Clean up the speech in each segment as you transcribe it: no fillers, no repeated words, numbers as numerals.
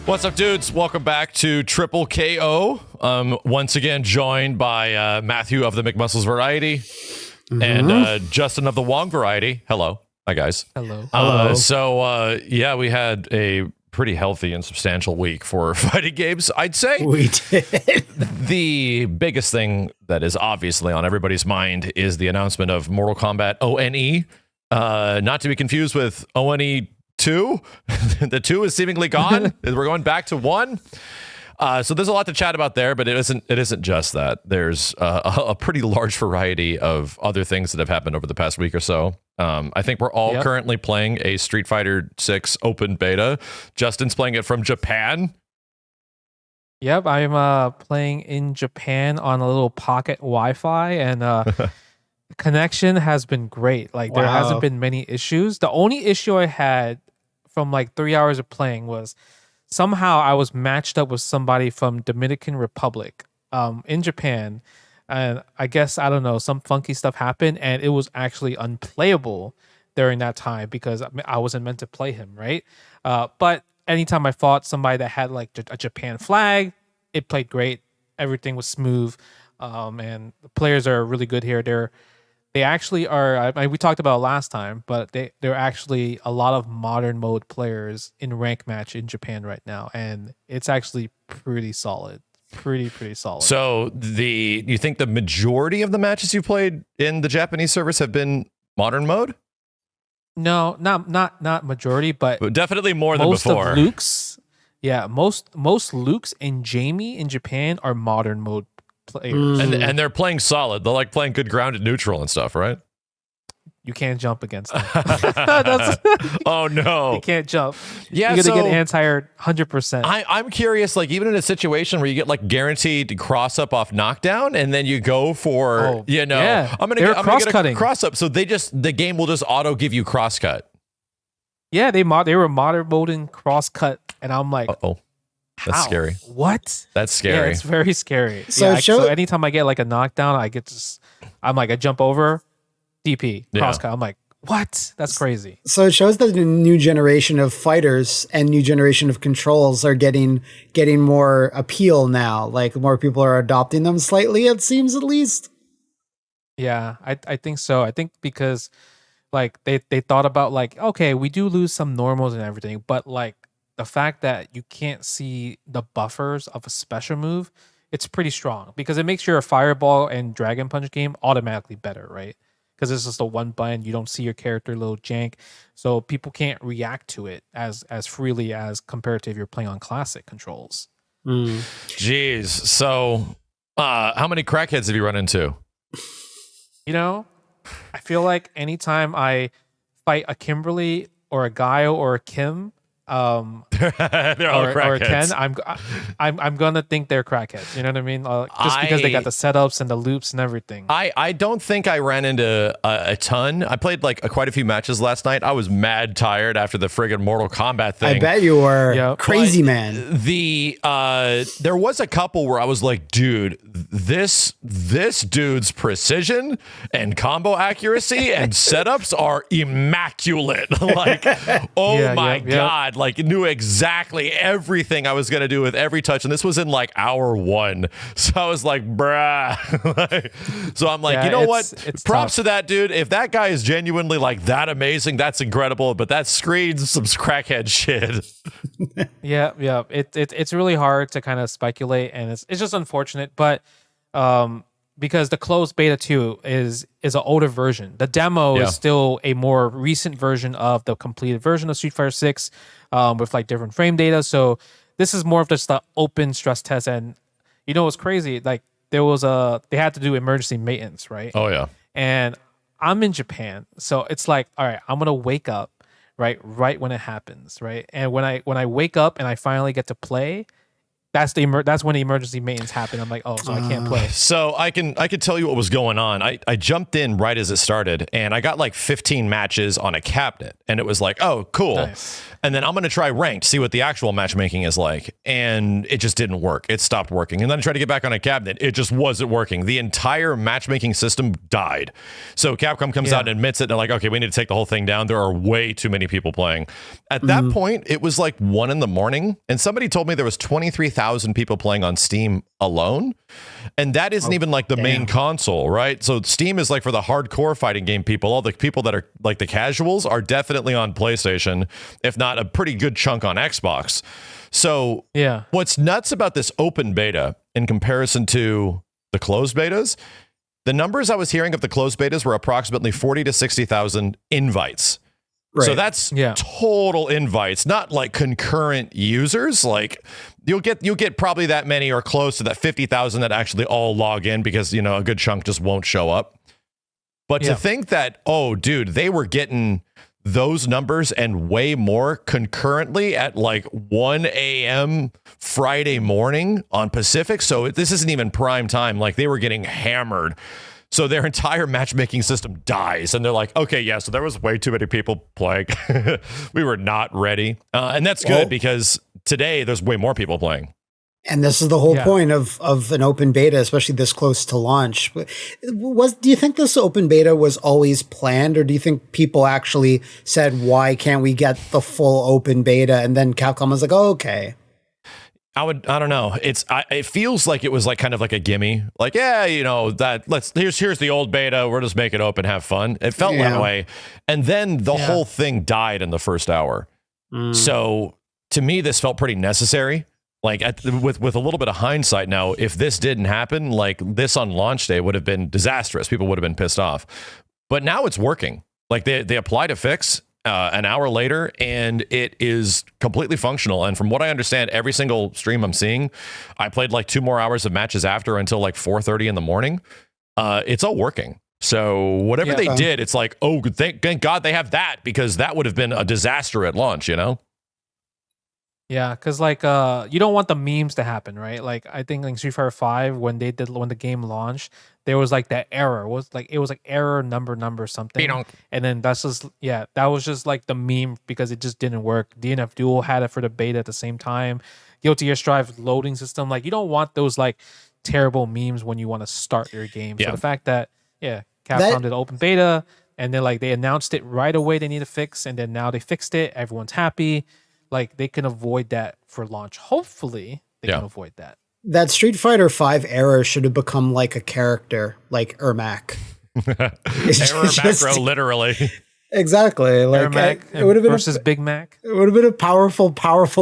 What's up, dudes? Welcome back to TripleKO. Once again joined by Matthew of the McMuscles variety and Justin of the Wong variety. Hello. Hi, guys. Hello. So, we had a pretty healthy and substantial week for fighting games, I'd say. We did. The biggest thing that is obviously on everybody's mind is the announcement of Mortal Kombat ONE. Not to be confused with ONE 2. The 2 is seemingly gone. We're going back to 1. So there's a lot to chat about there, but it isn't just that. There's a pretty large variety of other things that have happened over the past week or so. I think we're all currently playing a Street Fighter 6 open beta. Justin's playing it from Japan. Yep, I'm playing in Japan on a little pocket Wi-Fi, and the connection has been great. Like, there hasn't been many issues. The only issue I had from like 3 hours of playing was somehow I was matched up with somebody from Dominican Republic in Japan. And I guess, I don't know, some funky stuff happened and it was actually unplayable during that time because I wasn't meant to play him, right? But anytime I fought somebody that had like a Japan flag, it played great. Everything was smooth. And the players are really good here. They actually are, we talked about it last time, but they're actually a lot of modern mode players in rank match in Japan right now. And it's actually pretty solid. Pretty solid. So you think the majority of the matches you played in the Japanese servers have been modern mode? No, not majority, but definitely more than before. Most of Luke's, most Luke's and Jamie in Japan are modern mode players. And they're playing solid. They're like playing good ground and neutral and stuff, right? You can't jump against them. Oh no, you can't jump. Yeah, you're gonna get anti-aired 100%. I'm curious, like even in a situation where you get like guaranteed cross up off knockdown, and then you go for I'm gonna get a cross up. So the game will just auto give you cross cut. Yeah, they were modern moding cross cut, and I'm like, that's scary. What? That's scary. Yeah, it's very scary. So, so anytime I get like a knockdown, I jump over. DP crosscut. I'm like, what? That's crazy. So it shows that the new generation of fighters and new generation of controls are getting more appeal now. Like more people are adopting them slightly, it seems, at least. Yeah, I think so. I think because like they thought about like, okay, we do lose some normals and everything, but like the fact that you can't see the buffers of a special move, it's pretty strong because it makes your Fireball and Dragon Punch game automatically better, right? Because it's just a one button, you don't see your character a little jank, so people can't react to it as freely as compared to if you're playing on classic controls. Jeez. So how many crackheads have you run into? You know, I feel like anytime I fight a Kimberly or a Gaio or a Kim, they're all crackheads. Or a Ken, I'm gonna think they're crackheads. You know what I mean? Just because they got the setups and the loops and everything. I don't think I ran into a ton. I played like quite a few matches last night. I was mad tired after the friggin' Mortal Kombat thing. I bet you were crazy, man. There was a couple where I was like, dude, this dude's precision and combo accuracy and setups are immaculate. Like, my God. Like knew exactly everything I was going to do with every touch. And this was in like hour 1. So I was like, bruh. So I'm like, you know what? Props to that dude. If that guy is genuinely like that amazing, that's incredible. But that screams some crackhead shit. Yeah. It's really hard to kind of speculate. And it's just unfortunate. But because the closed beta 2 is an older version. The demo is still a more recent version of the completed version of Street Fighter 6 with like different frame data. So this is more of just the open stress test. And you know what's crazy? Like they had to do emergency maintenance, right? Oh yeah. And I'm in Japan, so it's like, all right, I'm gonna wake up right when it happens, right? And when I wake up and I finally get to play, that's when the emergency maintenance happened. I'm like, oh, so I can't play. So I can tell you what was going on. I jumped in right as it started, and I got like 15 matches on a cabinet, and it was like, oh, cool. Nice. And then I'm going to try ranked, see what the actual matchmaking is like. And it just didn't work. It stopped working. And then I tried to get back on a cabinet. It just wasn't working. The entire matchmaking system died. So Capcom comes out and admits it. And they're like, okay, we need to take the whole thing down. There are way too many people playing. At that point, it was like 1 a.m. And somebody told me there was 23,000 people playing on Steam alone. And that isn't even like the main console, right? So Steam is like for the hardcore fighting game people. All the people that are like the casuals are definitely on PlayStation, if not a pretty good chunk on Xbox. So what's nuts about this open beta in comparison to the closed betas, the numbers I was hearing of the closed betas were approximately 40 to 60,000 invites. Right. So that's total invites, not like concurrent users. Like you'll get probably that many or close to that 50,000 that actually all log in because, you know, a good chunk just won't show up. But to think that, oh, dude, they were getting those numbers and way more concurrently at like 1 a.m. Friday morning on Pacific. So this isn't even prime time. Like they were getting hammered. So their entire matchmaking system dies. And they're like, okay, yeah, so there was way too many people playing. We were not ready. And that's good because today there's way more people playing. And this is the whole point of an open beta, especially this close to launch. Do you think this open beta was always planned, or do you think people actually said, why can't we get the full open beta? And then Capcom was like, oh, okay. I don't know. It feels like it was like kind of like a gimme. Like, yeah, you know, here's the old beta. We'll just make it open, have fun. It felt that way. And then the whole thing died in the first hour. So to me, this felt pretty necessary. Like with a little bit of hindsight now, if this didn't happen, like this on launch day would have been disastrous. People would have been pissed off. But now it's working. Like they applied a fix an hour later, and it is completely functional. And from what I understand, every single stream I'm seeing, I played like 2 more hours of matches after until like 4:30 in the morning. It's all working. So whatever they did, it's like, oh, thank God they have that, because that would have been a disaster at launch, you know? Yeah, because like you don't want the memes to happen, right? Like I think like Street Fighter 5 when the game launched, there was like that error. It was like error number something. And then that was just like the meme because it just didn't work. DNF Duel had it for the beta at the same time. Guilty Gear Strive loading system. Like you don't want those like terrible memes when you want to start your game. So the fact that Capcom did open beta and then like they announced it right away they need to fix, and then now they fixed it, everyone's happy. Like they can avoid that for launch. Hopefully they can avoid that. That Street Fighter 5 error should have become like a character, like Ermac. Error macro, literally. Exactly. Like it would have been versus Big Mac. It would have been a powerful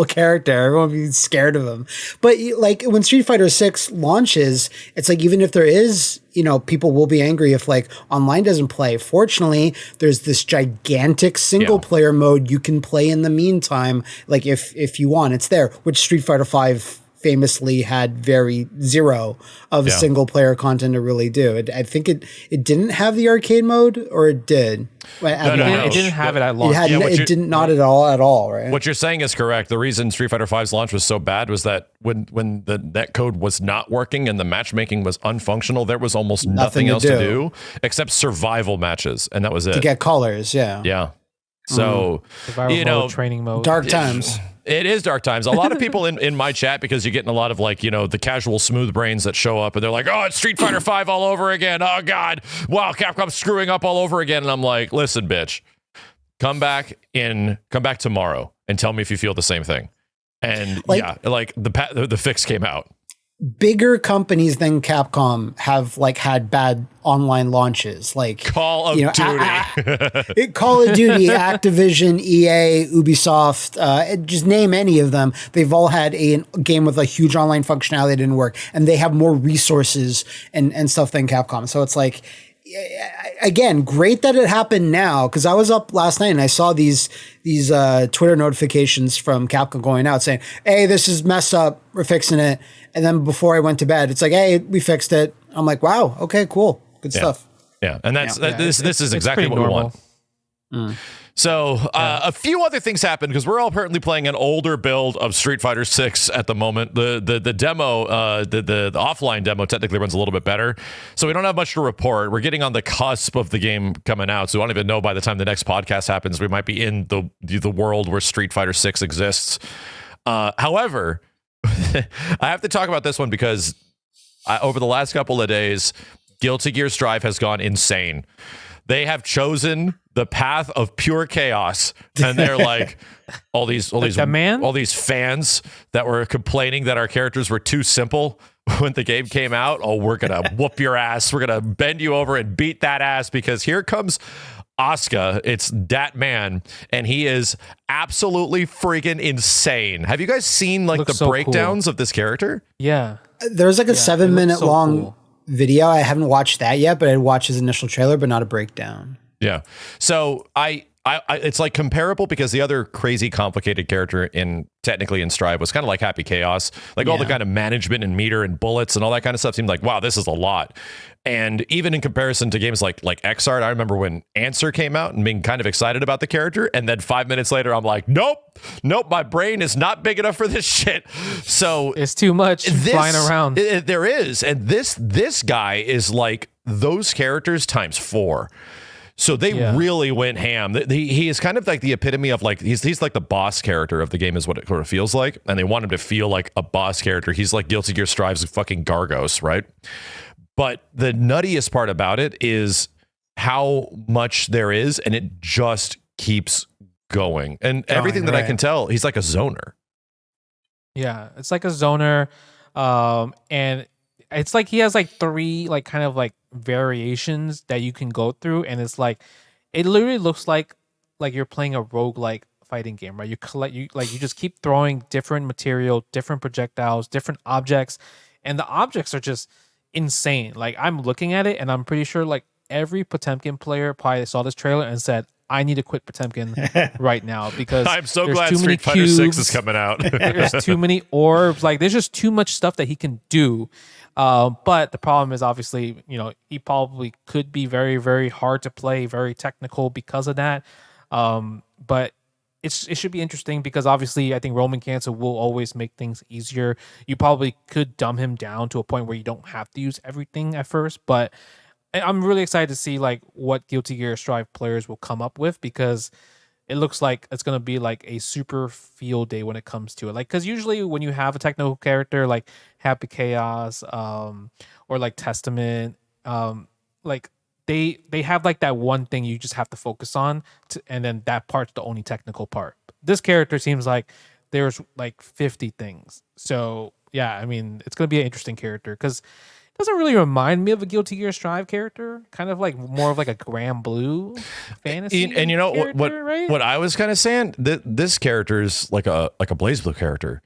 character. Everyone would be scared of him. But like when Street Fighter 6 launches, it's like even if there is, you know, people will be angry if like online doesn't play. Fortunately, there's this gigantic single player mode you can play in the meantime. Like if you want, it's there, which Street Fighter 5 famously had very zero of single player content to really do. I think it didn't have the arcade mode, or it did. No. It didn't have it at launch. It didn't not at all, right? What you're saying is correct. The reason Street Fighter 5's launch was so bad was that when the netcode was not working and the matchmaking was unfunctional, there was almost nothing else to do except survival matches, and that was it. To get colors, yeah. So, survival mode, training mode. Dark times. It is dark times. A lot of people in my chat, because you're getting a lot of like, you know, the casual smooth brains that show up and they're like, oh, it's Street Fighter 5 all over again. Oh, God. Wow, Capcom's screwing up all over again. And I'm like, listen, bitch, come back tomorrow and tell me if you feel the same thing. And the fix came out. Bigger companies than Capcom have like had bad online launches, like Call of Duty, Call of Duty, Activision, EA, Ubisoft, just name any of them. They've all had a game with a huge online functionality that didn't work, and they have more resources and stuff than Capcom. So it's like, again, great that it happened now, because I was up last night and I saw these Twitter notifications from Capcom going out saying, hey, this is messed up, we're fixing it. And then before I went to bed, it's like, hey, we fixed it. I'm like, wow, okay, cool, good stuff. Yeah, and this is exactly what we want. So a few other things happened because we're all currently playing an older build of Street Fighter 6 at the moment. The demo, the offline demo technically runs a little bit better. So we don't have much to report. We're getting on the cusp of the game coming out. So I don't even know by the time the next podcast happens, we might be in the world where Street Fighter 6 exists. However, I have to talk about this one because over the last couple of days, Guilty Gear Strive has gone insane. They have chosen the path of pure chaos, and they're like all these fans that were complaining that our characters were too simple when the game came out. Oh, we're gonna whoop your ass. We're gonna bend you over and beat that ass because here comes Asuka. It's that man, and he is absolutely freaking insane. Have you guys seen like the breakdowns of this character? Yeah, there's like a 7-minute long video. I haven't watched that yet, but I watched his initial trailer, but not a breakdown. Yeah. So I it's like comparable because the other crazy complicated character technically in Strive was kind of like Happy Chaos, like all the kind of management and meter and bullets and all that kind of stuff seemed like, wow, this is a lot. And even in comparison to games like Xrd, I remember when Answer came out and being kind of excited about the character, and then 5 minutes later, I'm like, nope, my brain is not big enough for this shit. So it's too much flying around. There is, and this guy is like those characters times 4. So they really went ham. He is kind of like the epitome of like he's like the boss character of the game is what it sort of feels like, and they want him to feel like a boss character. He's like Guilty Gear Strive's fucking Gargos, right? But the nuttiest part about it is how much there is, and it just keeps going. And everything that I can tell, he's like a zoner. Yeah, it's like a zoner, and it's like he has like 3 like kind of like variations that you can go through, and it's like it literally looks like you're playing a roguelike fighting game, right? You just keep throwing different material, different projectiles, different objects, and the objects are just insane. Like I'm looking at it and I'm pretty sure like every Potemkin player probably saw this trailer and said, I need to quit Potemkin right now because I'm so glad Street Fighter 6 is coming out. There's too many orbs. Like there's just too much stuff that he can do. But the problem is obviously, he probably could be very, very hard to play, very technical because of that. But it should be interesting because obviously I think Roman Cancel will always make things easier. You probably could dumb him down to a point where you don't have to use everything at first, but I'm really excited to see like what Guilty Gear Strive players will come up with because it looks like it's going to be like a super field day when it comes to it. Like, cause usually when you have a technical character like Happy Chaos, or like Testament, like they have like that one thing you just have to focus on and then that part's the only technical part. This character seems like there's like 50 things. So yeah, I mean, it's going to be an interesting character because it doesn't really remind me of a Guilty Gear Strive character, kind of like more of like a Grand Blue fantasy. And you know right? what I was kind of saying, this character is like a Blaze Blue character.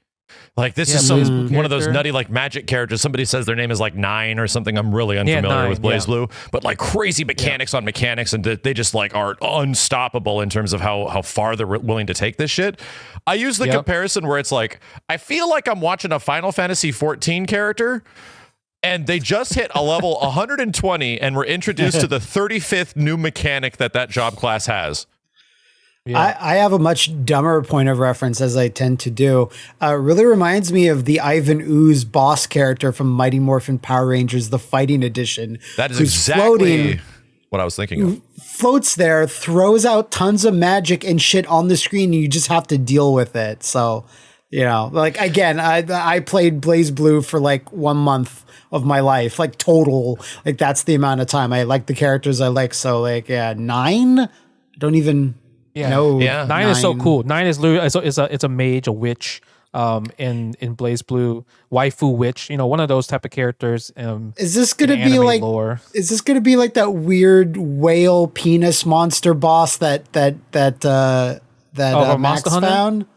Like this is one of those nutty like magic characters. Somebody says their name is like 9 or something. I'm really unfamiliar with Blaze Blue, but like crazy mechanics on mechanics, and they just like are unstoppable in terms of how far they're willing to take this shit. I use the comparison where it's like I feel like I'm watching a Final Fantasy 14 character. And they just hit a level 120 and were introduced to the 35th new mechanic that job class has. Yeah. I have a much dumber point of reference, as I tend to do. Really reminds me of the Ivan Ooze boss character from Mighty Morphin Power Rangers, the Fighting Edition. That is exactly what I was thinking of. Floats there, throws out tons of magic and shit on the screen, and you just have to deal with it. So, like, again, I played Blaze Blue for like 1 month of my life, like total, like that's the amount of time I like the characters I like. So like, 9, don't even know. Yeah. 9 is so cool. 9 is literally, it's a mage, a witch, in Blaze Blue, waifu witch, one of those type of characters. Is this going to be like, is this going to be like that weird whale penis monster boss that Max found?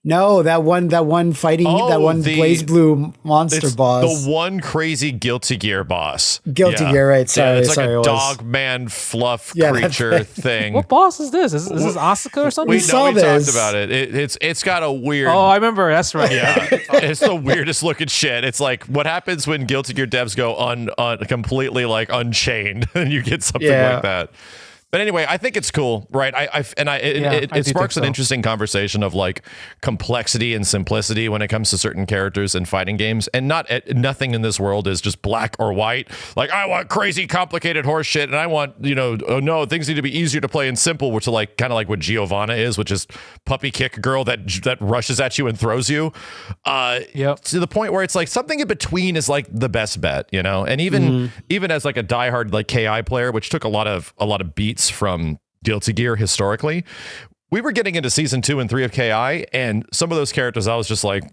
No, that one fighting, Blaze Blue monster boss. The one crazy Guilty Gear boss. Guilty Gear, right? Sorry, it's like a dog man fluff creature thing. What boss is this? Is this Asuka or something? We talked about it. It's got a weird. Oh, I remember. That's right. Yeah, it's the weirdest looking shit. It's like what happens when Guilty Gear devs go completely like unchained, and you get something like that. But anyway, I think it's cool, right? It sparks an interesting conversation of like complexity and simplicity when it comes to certain characters in fighting games, and nothing in this world is just black or white. Like I want crazy, complicated horse shit, and I want no, things need to be easier to play and simple, which are like kind of like what Giovanna is, which is puppy kick girl that rushes at you and throws you. To the point where it's like something in between is like the best bet, and even as like a diehard like KI player, which took a lot of beats from Guilty Gear historically, we were getting into season 2 and 3 of KI, and some of those characters I was just like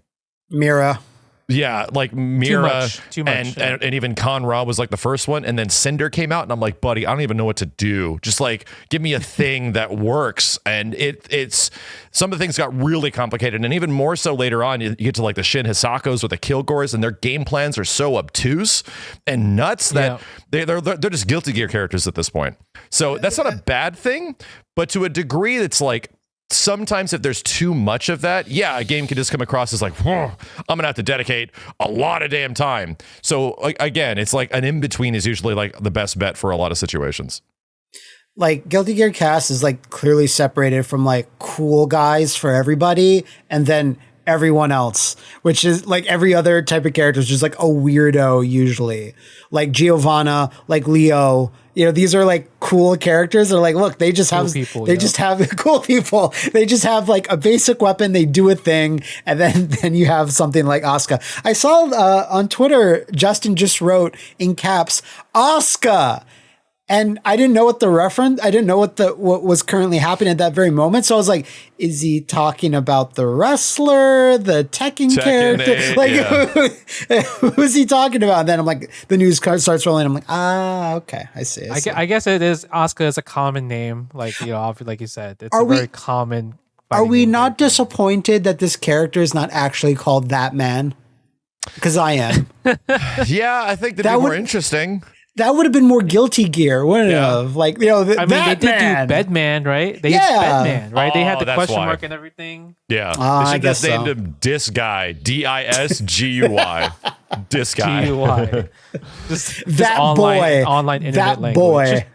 Mira. Yeah, like Mira too much, and even Conra was like the first one, and then Cinder came out, and I'm like, buddy, I don't even know what to do. Just like give me a thing that works. And it's some of the things got really complicated, and even more so later on. You get to like the Shin Hisakos or the Kilgores, and their game plans are so obtuse and nuts that they're just Guilty Gear characters at this point. So that's not a bad thing, but to a degree, it's like, sometimes if there's too much of that, a game can just come across as like, I'm gonna have to dedicate a lot of damn time. So again, it's like an in-between is usually like the best bet for a lot of situations. Like Guilty Gear cast is like clearly separated from like cool guys for everybody, and then everyone else, which is like every other type of character is just like a weirdo usually. Like Giovanna, like Leo, these are like cool characters. They're like, look, they just have just have cool people. They just have like a basic weapon. They do a thing, and then you have something like Asuka. I saw on Twitter, Justin just wrote in caps, Asuka. And I didn't know what the reference. I didn't know what was currently happening at that very moment. So I was like, "Is he talking about the wrestler, the Tekken character? Who's he talking about?" And then I'm like, the news card starts rolling. I'm like, okay, I see. I guess it is. Asuka is a common name, like like you said, it's very common. Are we not disappointed that this character is not actually called that man? Because I am. I think that'd be more interesting. That would have been more Guilty Gear, wouldn't it have? Like, they did do Bedman, right? They used Bedman, right? They had the question mark and everything. Yeah. They should just named him Dis Guy. DISGUY. Dis Guy. GUY. Just that online internet language. Boy.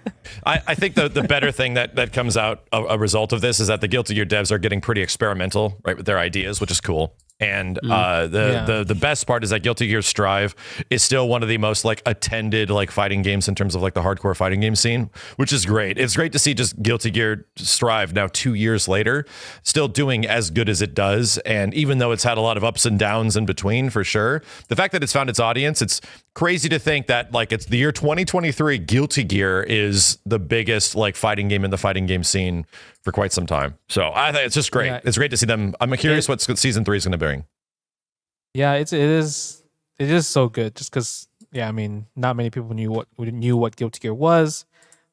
I think the better thing that comes out a result of this is that the Guilty Gear devs are getting pretty experimental, right, with their ideas, which is cool. And the best part is that Guilty Gear Strive is still one of the most like attended like fighting games in terms of like the hardcore fighting game scene, which is great. It's great to see just Guilty Gear Strive now 2 years later still doing as good as it does. And even though it's had a lot of ups and downs in between, for sure, the fact that it's found its audience, it's crazy to think that like it's the year 2023, Guilty Gear is the biggest like fighting game in the fighting game scene for quite some time. So I think it's just great. It's great to see them. I'm curious what season 3 is going to bring. Yeah, it is so good. Just because, I mean, not many people knew what Guilty Gear was,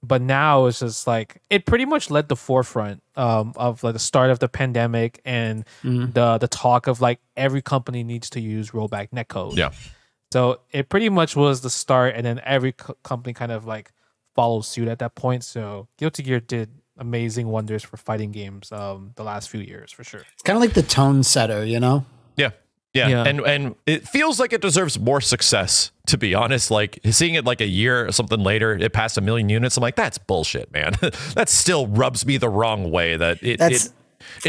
but now it's just like it pretty much led the forefront of like the start of the pandemic and the talk of like every company needs to use rollback netcode. Yeah. So it pretty much was the start, and then every company kind of like followed suit at that point. So Guilty Gear did amazing wonders for fighting games the last few years, for sure. It's kind of like the tone setter, Yeah. And it feels like it deserves more success, to be honest. Like seeing it like a year or something later, it passed 1 million units. I'm like, that's bullshit, man. That still rubs me the wrong way. It's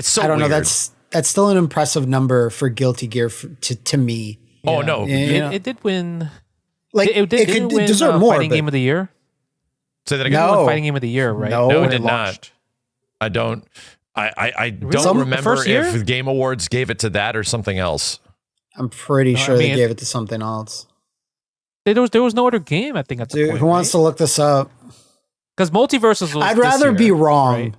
so I don't weird. know. That's still an impressive number for Guilty Gear to me. Oh no, it did win. Like it did win deserve more. Fighting Game of the Year. Say that again. No. Fighting Game of the Year, right? No, it did not. I don't remember if the Game Awards gave it to that or something else. I'm pretty sure they gave it to something else. There was no other game, I think, at the point. Who wants to look this up? Because Multiverses was I'd rather be wrong. Right?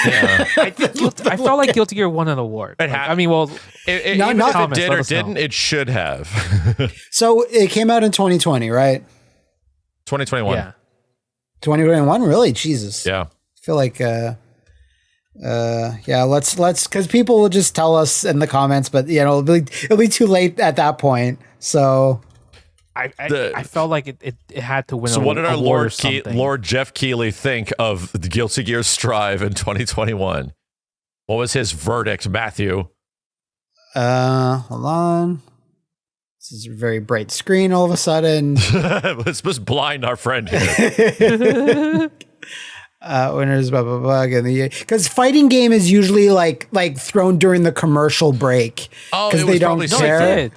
Yeah. I felt like Guilty Gear won an award. Even if it did or didn't, it should have. So it came out in 2020, right? 2021. Yeah. 2021? Really? Jesus. Yeah. I feel like let's because people will just tell us in the comments, but it'll be too late at that point. So I felt like it had to win. So what did our Lord Jeff Keighley think of the Guilty Gear Strive in 2021? What was his verdict, Matthew? Hold on. This is a very bright screen all of a sudden. Let's just blind our friend here. Winners, blah blah blah. Because fighting game is usually like thrown during the commercial break because they don't care.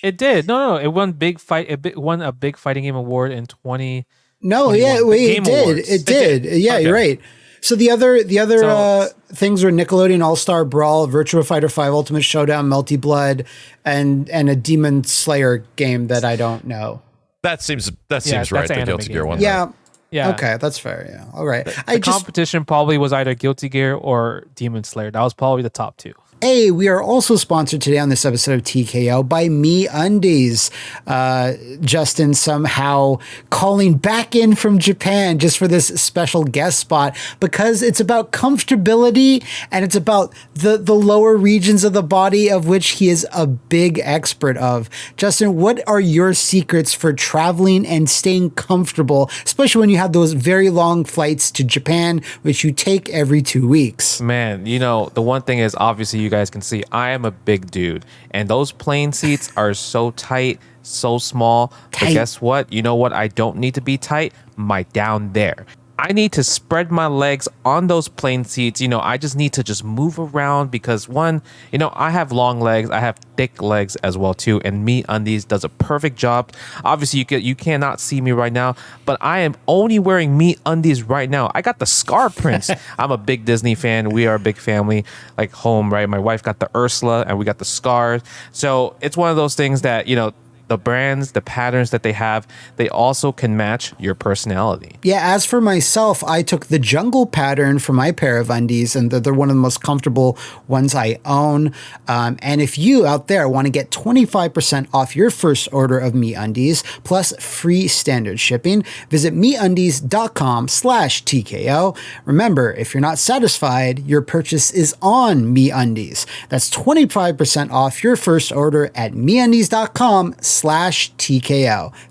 It did. No. It won big fight. It won a big fighting game award in 20. No, yeah, it did. It did. Yeah, okay. You're right. So the other things were Nickelodeon All-Star Brawl, Virtua Fighter 5 Ultimate Showdown, Melty Blood, and a Demon Slayer game that I don't know. That seems right. The Guilty Gear one. Yeah. Yeah. Okay, that's fair. Yeah. All right. The competition probably was either Guilty Gear or Demon Slayer. That was probably the top two. Hey, we are also sponsored today on this episode of TKO by MeUndies. Justin somehow calling back in from Japan just for this special guest spot because it's about comfortability and it's about the lower regions of the body of which he is a big expert of. Justin, what are your secrets for traveling and staying comfortable, especially when you have those very long flights to Japan, which you take every 2 weeks? Man, the one thing is obviously you guys can see I am a big dude and those plane seats are so tight, so small. But guess what? You know what? I don't need to be tight. My down there. I need to spread my legs on those plane seats. I just need to move around because one, I have long legs. I have thick legs as well too. And MeUndies does a perfect job. Obviously you cannot see me right now, but I am only wearing MeUndies right now. I got the scar prints. I'm a big Disney fan. We are a big family, like home, right? My wife got the Ursula and we got the scars. So it's one of those things that, the brands, the patterns that they have, they also can match your personality. Yeah, as for myself, I took the jungle pattern for my pair of undies, and they're one of the most comfortable ones I own. And if you out there want to get 25% off your first order of MeUndies, plus free standard shipping, visit MeUndies.com/TKO. Remember, if you're not satisfied, your purchase is on MeUndies. That's 25% off your first order at MeUndies.com/TKO.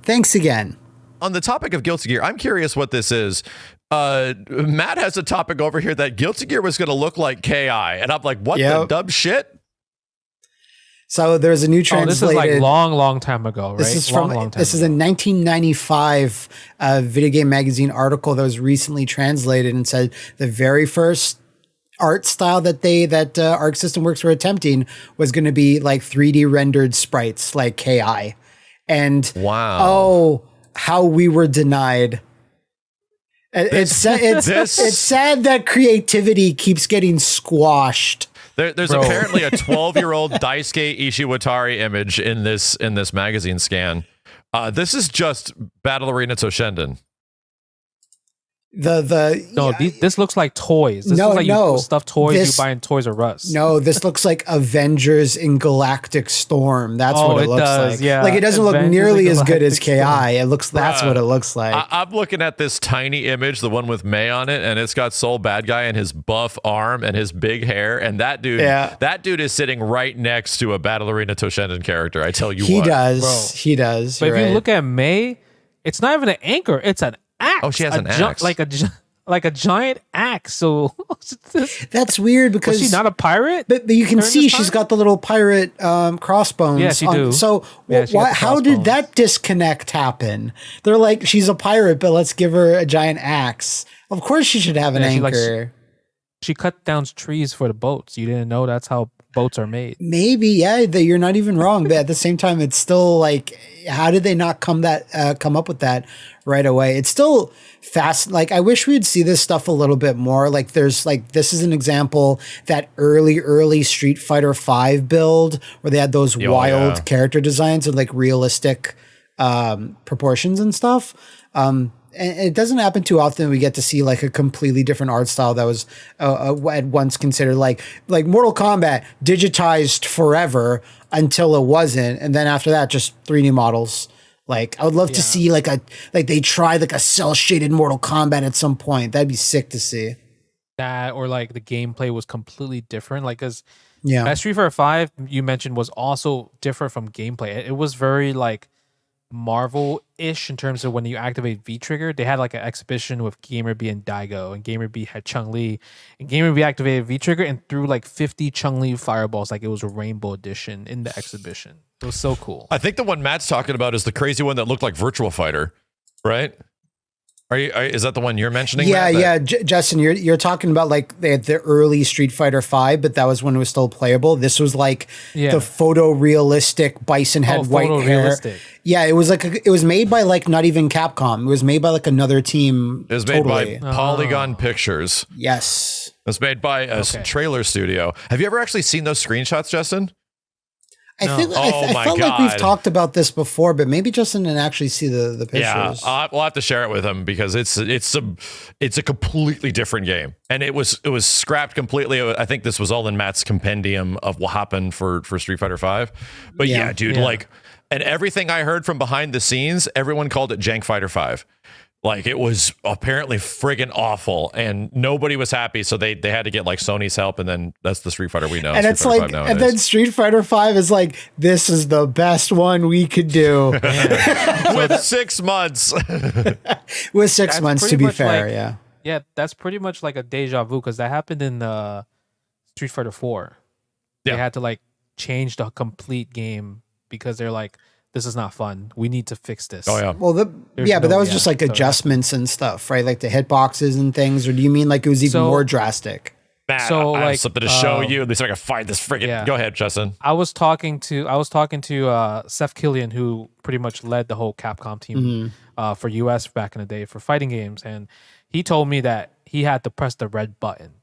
Thanks again. On the topic of Guilty Gear, I'm curious what this is. Matt has a topic over here that Guilty Gear was going to look like KI. And I'm like, what the dub shit? So there's a new translated. This is like long time ago, right? This is a 1995 video game magazine article that was recently translated and said the very first art style that Arc System Works were attempting was going to be like 3D rendered sprites like KI. And wow. Oh, how we were denied. It's sad that creativity keeps getting squashed. There's apparently a 12-year-old Daisuke Ishiwatari image in this magazine scan. This is just Battle Arena Toshinden. This looks like toys. This looks like stuffed toys you buy in Toys R Us. No, this looks like Avengers in Galactic Storm. That's what it looks like. Yeah. Like it doesn't look nearly as good as KI. That's what it looks like. I'm looking at this tiny image, the one with May on it, and it's got Soul Bad Guy and his buff arm and his big hair, and that dude is sitting right next to a Battle Arena Toshinden character. I tell you what. He does. But if you look at May, it's not even an anchor, it's an axe. Oh, she has an axe. Like a giant axe. So that's weird because was she not a pirate? But you can see she's got the little pirate crossbones. Yeah, she do. So how did that disconnect happen? They're like, she's a pirate, but let's give her a giant axe. Of course she should have an anchor. She cut down trees for the boats. You didn't know that's how boats are made. Maybe, yeah, you're not even wrong. But at the same time, it's still like, how did they not come up with that right away? It's still fast. Like, I wish we'd see this stuff a little bit more. Like, this is an example, that early Street Fighter V build where they had those wild character designs and like realistic proportions and stuff. And it doesn't happen too often. We get to see like a completely different art style that was at once considered like Mortal Kombat digitized forever until it wasn't, and then after that just 3D models. Like I would love to see like they try like a cell shaded Mortal Kombat at some point. That'd be sick to see. That or like the gameplay was completely different. Like because Street Fighter V you mentioned was also different from gameplay. It was very like Marvel-ish in terms of when you activate V-Trigger. They had like an exhibition with Gamer B and Daigo, and Gamer B had Chun-Li, and Gamer B activated V-Trigger and threw like 50 Chun-Li fireballs like it was a rainbow edition in the exhibition. It was so cool. I think the one Matt's talking about is the crazy one that looked like Virtua Fighter, right? Is that the one you're mentioning? Yeah, Matt? Justin, you're talking about like the early Street Fighter V, but that was when it was still playable. This was like the photorealistic Bison had white hair. Yeah, it was like it was made by like not even Capcom. It was made by like another team. It was made by Polygon Pictures. Yes, it was made by a trailer studio. Have you ever actually seen those screenshots, Justin? I felt like we've talked about this before, but maybe Justin didn't actually see the pictures. Yeah, we'll have to share it with him because it's a completely different game, and it was scrapped completely. I think this was all in Matt's compendium of what happened for Street Fighter V. But yeah, dude, like, and everything I heard from behind the scenes, everyone called it Jank Fighter V. Like, it was apparently friggin' awful, and nobody was happy, so they had to get like Sony's help, and then that's the Street Fighter we know. And it's like, and then Street Fighter V is like, this is the best one we could do with 6 months. With 6 months, to be fair, yeah, that's pretty much like a deja vu because that happened in Street Fighter 4. They had to like change the complete game because they're like, this is not fun. We need to fix this. Oh yeah. Well, but that was just like adjustments and stuff, right? Like the hitboxes and things. Or do you mean like it was even more drastic? Matt, I have something to show you. At least I can find this friggin'. Yeah. Go ahead, Justin. I was talking to Seth Killian, who pretty much led the whole Capcom team for US back in the day for fighting games, and he told me that he had to press the red button,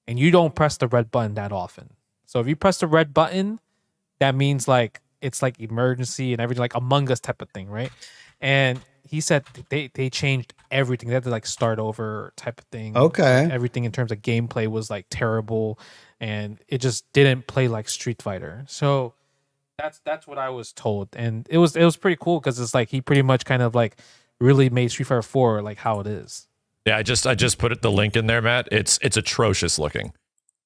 and you don't press the red button that often. So if you press the red button, that means like it's like emergency and everything, like Among Us type of thing, right? And he said they changed everything. They had to like start over type of thing. Okay. Like everything in terms of gameplay was like terrible, and it just didn't play like Street Fighter. So that's what I was told, and it was pretty cool because it's like he pretty much kind of like really made Street Fighter 4 like how it is. Yeah, I just put the link in there, Matt. It's atrocious looking.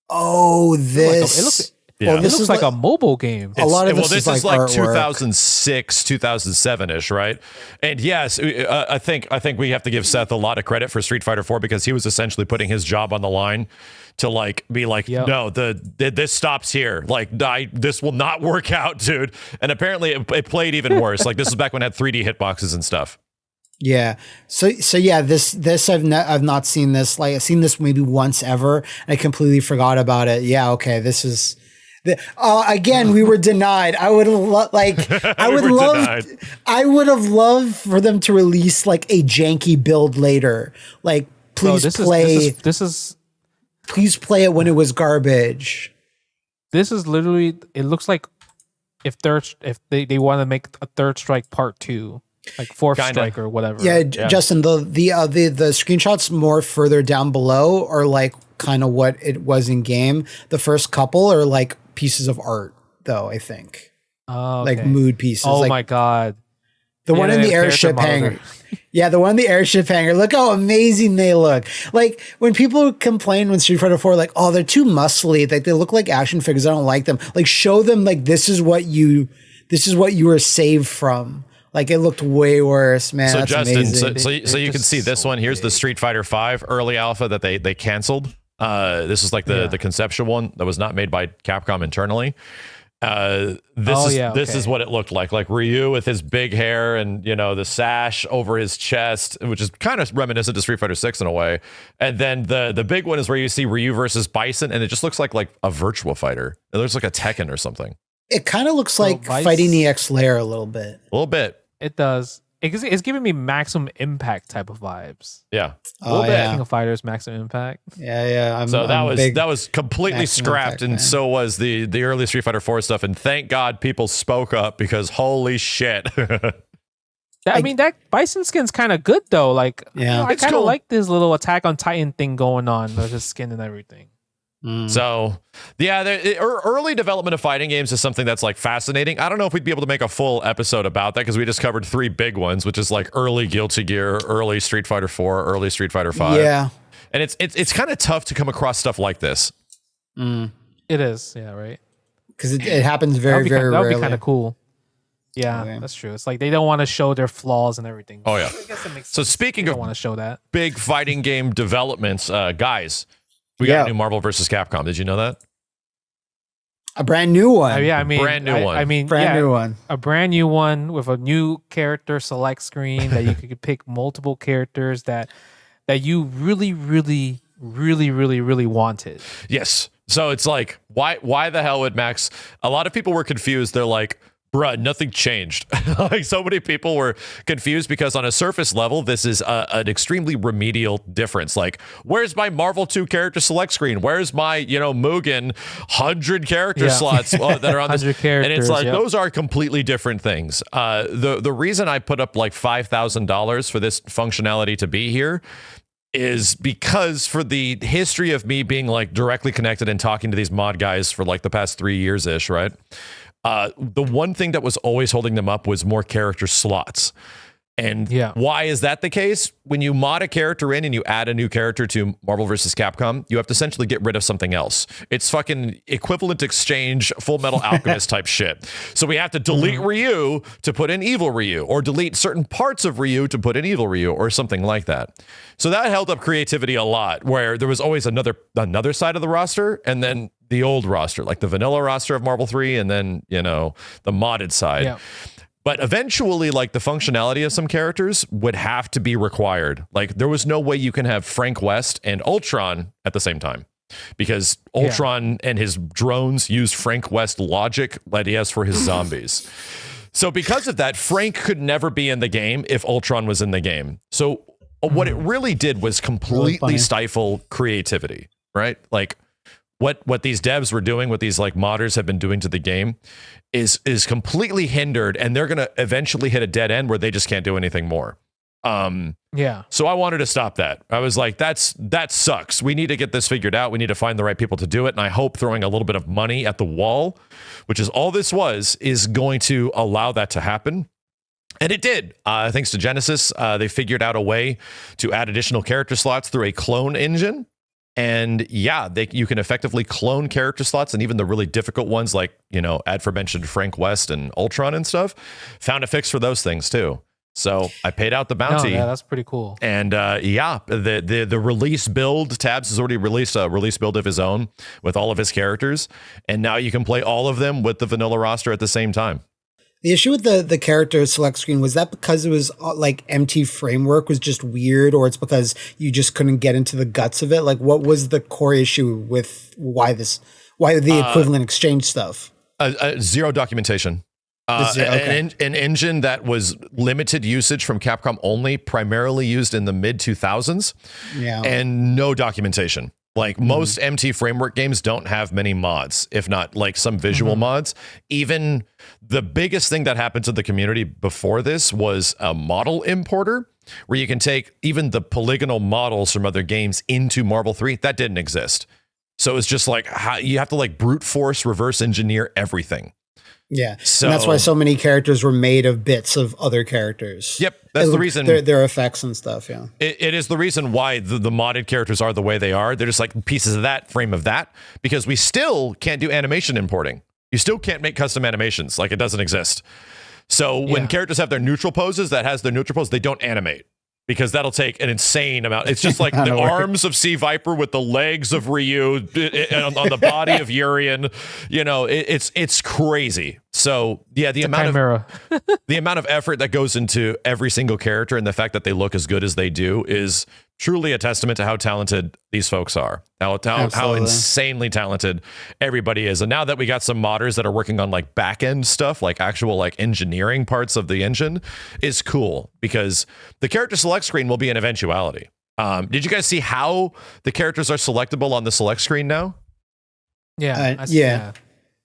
Oh, this. Yeah. This looks like a mobile game. A lot of this is like 2006, 2007-ish, right? And yes, I think we have to give Seth a lot of credit for Street Fighter 4 because he was essentially putting his job on the line to like be like, no, this stops here. Like, this will not work out, dude. And apparently it played even worse. Like, this is back when it had 3D hitboxes and stuff. Yeah. So yeah, this I've not seen this. Like, I've seen this maybe once ever, and I completely forgot about it. Yeah. Okay. This is. Again, we were denied. I would have I would have loved for them to release like a janky build later. Like, please please play it when it was garbage. This is literally. It looks like if they want to make a Third Strike Part 2, like Fourth Strike or whatever. Yeah, Justin, the screenshots more further down below are like kind of what it was in game. The first couple are like pieces of art, though, I think. Like mood pieces. Oh like, my god. The one in the airship hangar. Yeah, the one in the airship hangar. Look how amazing they look. Like, when people complain when Street Fighter 4, like, oh, they're too muscly, like they look like action figures, I don't like them. Like, show them like this is what you were saved from. Like, it looked way worse, man. So that's Justin, amazing. so you can see this one. Here's the Street Fighter 5 early alpha that they canceled. This is like the conceptual one that was not made by Capcom internally. This is what it looked like Ryu with his big hair and, you know, the sash over his chest, which is kind of reminiscent to Street Fighter 6 in a way. And then the big one is where you see Ryu versus Bison, and it just looks like a Virtua Fighter. It looks like a Tekken or something. It kind of looks like Fighting EX Lair a little bit. A little bit. It does. It's giving me Maximum Impact type of vibes. Yeah. A little bit. King of Fighters, Maximum Impact. Yeah. That was completely scrapped, and fan. so was the early Street Fighter 4 stuff. And thank God people spoke up because holy shit. I mean, that Bison skin's kind of good though. Like, I kind of like this little Attack on Titan thing going on with his skin and everything. So, yeah, early development of fighting games is something that's like fascinating. I don't know if we'd be able to make a full episode about that because we just covered 3 big ones, which is like early Guilty Gear, early Street Fighter 4, early Street Fighter 5. Yeah. And it's kind of tough to come across stuff like this. It is, yeah, right? Because it happens very rarely. That would be kind of cool. Yeah, that's true. It's like they don't want to show their flaws and everything. Oh, yeah. I guess it makes sense. So speaking of want to show that big fighting game developments, guys, we got a new Marvel vs. Capcom. Did you know that? A brand new one. Yeah, I mean, Brand new one. I mean, Brand new one. A brand new one with a new character select screen that you could pick multiple characters that you really wanted. Yes. So it's like, why the hell would Max? A lot of people were confused. They're like, bruh, nothing changed. Like, so many people were confused because on a surface level, this is an extremely remedial difference. Like, where's my Marvel 2 character select screen? Where's my, Mugen 100 character slots that are on this? And it's like, those are completely different things. The reason I put up like $5,000 for this functionality to be here is because for the history of me being like directly connected and talking to these mod guys for like the past 3 years ish, right? The one thing that was always holding them up was more character slots. And why is that the case? When you mod a character in and you add a new character to Marvel vs. Capcom, you have to essentially get rid of something else. It's fucking equivalent exchange, Full Metal Alchemist type shit. So we have to delete Ryu to put in evil Ryu, or delete certain parts of Ryu to put in evil Ryu, or something like that. So that held up creativity a lot, where there was always another side of the roster, and then the old roster, like the vanilla roster of Marvel 3, and then, the modded side. Yeah. But eventually, like, the functionality of some characters would have to be required. Like, there was no way you can have Frank West and Ultron at the same time, because Ultron and his drones used Frank West logic that he has for his zombies. So because of that, Frank could never be in the game if Ultron was in the game. So what it really did was completely stifle creativity, right? Like, what these devs were doing, what these like modders have been doing to the game is completely hindered, and they're going to eventually hit a dead end where they just can't do anything more. So I wanted to stop that. I was like, that sucks. We need to get this figured out. We need to find the right people to do it. And I hope throwing a little bit of money at the wall, which is all this was, is going to allow that to happen. And it did. Thanks to Genesis, they figured out a way to add additional character slots through a clone engine. And you can effectively clone character slots, and even the really difficult ones, like, aforementioned Frank West and Ultron and stuff, found a fix for those things too. So I paid out the bounty. Yeah, that's pretty cool. And the release build, Tabs has already released a release build of his own with all of his characters, and now you can play all of them with the vanilla roster at the same time. The issue with the character select screen, was that because it was like MT framework was just weird, or it's because you just couldn't get into the guts of it? Like, what was the core issue with why the equivalent exchange stuff? Zero documentation. An engine that was limited usage from Capcom only, primarily used in the mid 2000s, and no documentation. Like, most MT framework games don't have many mods, if not like some visual mods. Even the biggest thing that happened to the community before this was a model importer, where you can take even the polygonal models from other games into Marvel 3. That didn't exist. So it's just like, you have to like brute force reverse engineer everything. Yeah, so, and that's why so many characters were made of bits of other characters. Yep, that's the reason. Their effects and stuff, It is the reason why the modded characters are the way they are. They're just like pieces of that, frame of that, because we still can't do animation importing. You still can't make custom animations. Like, it doesn't exist. So when characters have their neutral poses, they don't animate, because that'll take an insane amount. It's just like the arms of Sea Viper with the legs of Ryu on the body of Urian. It's crazy. So the amount of effort that goes into every single character, and the fact that they look as good as they do, is truly a testament to how talented these folks are. How insanely talented everybody is. And now that we got some modders that are working on like back end stuff, like actual like engineering parts of the engine, is cool, because the character select screen will be an eventuality. Did you guys see how the characters are selectable on the select screen now? Yeah.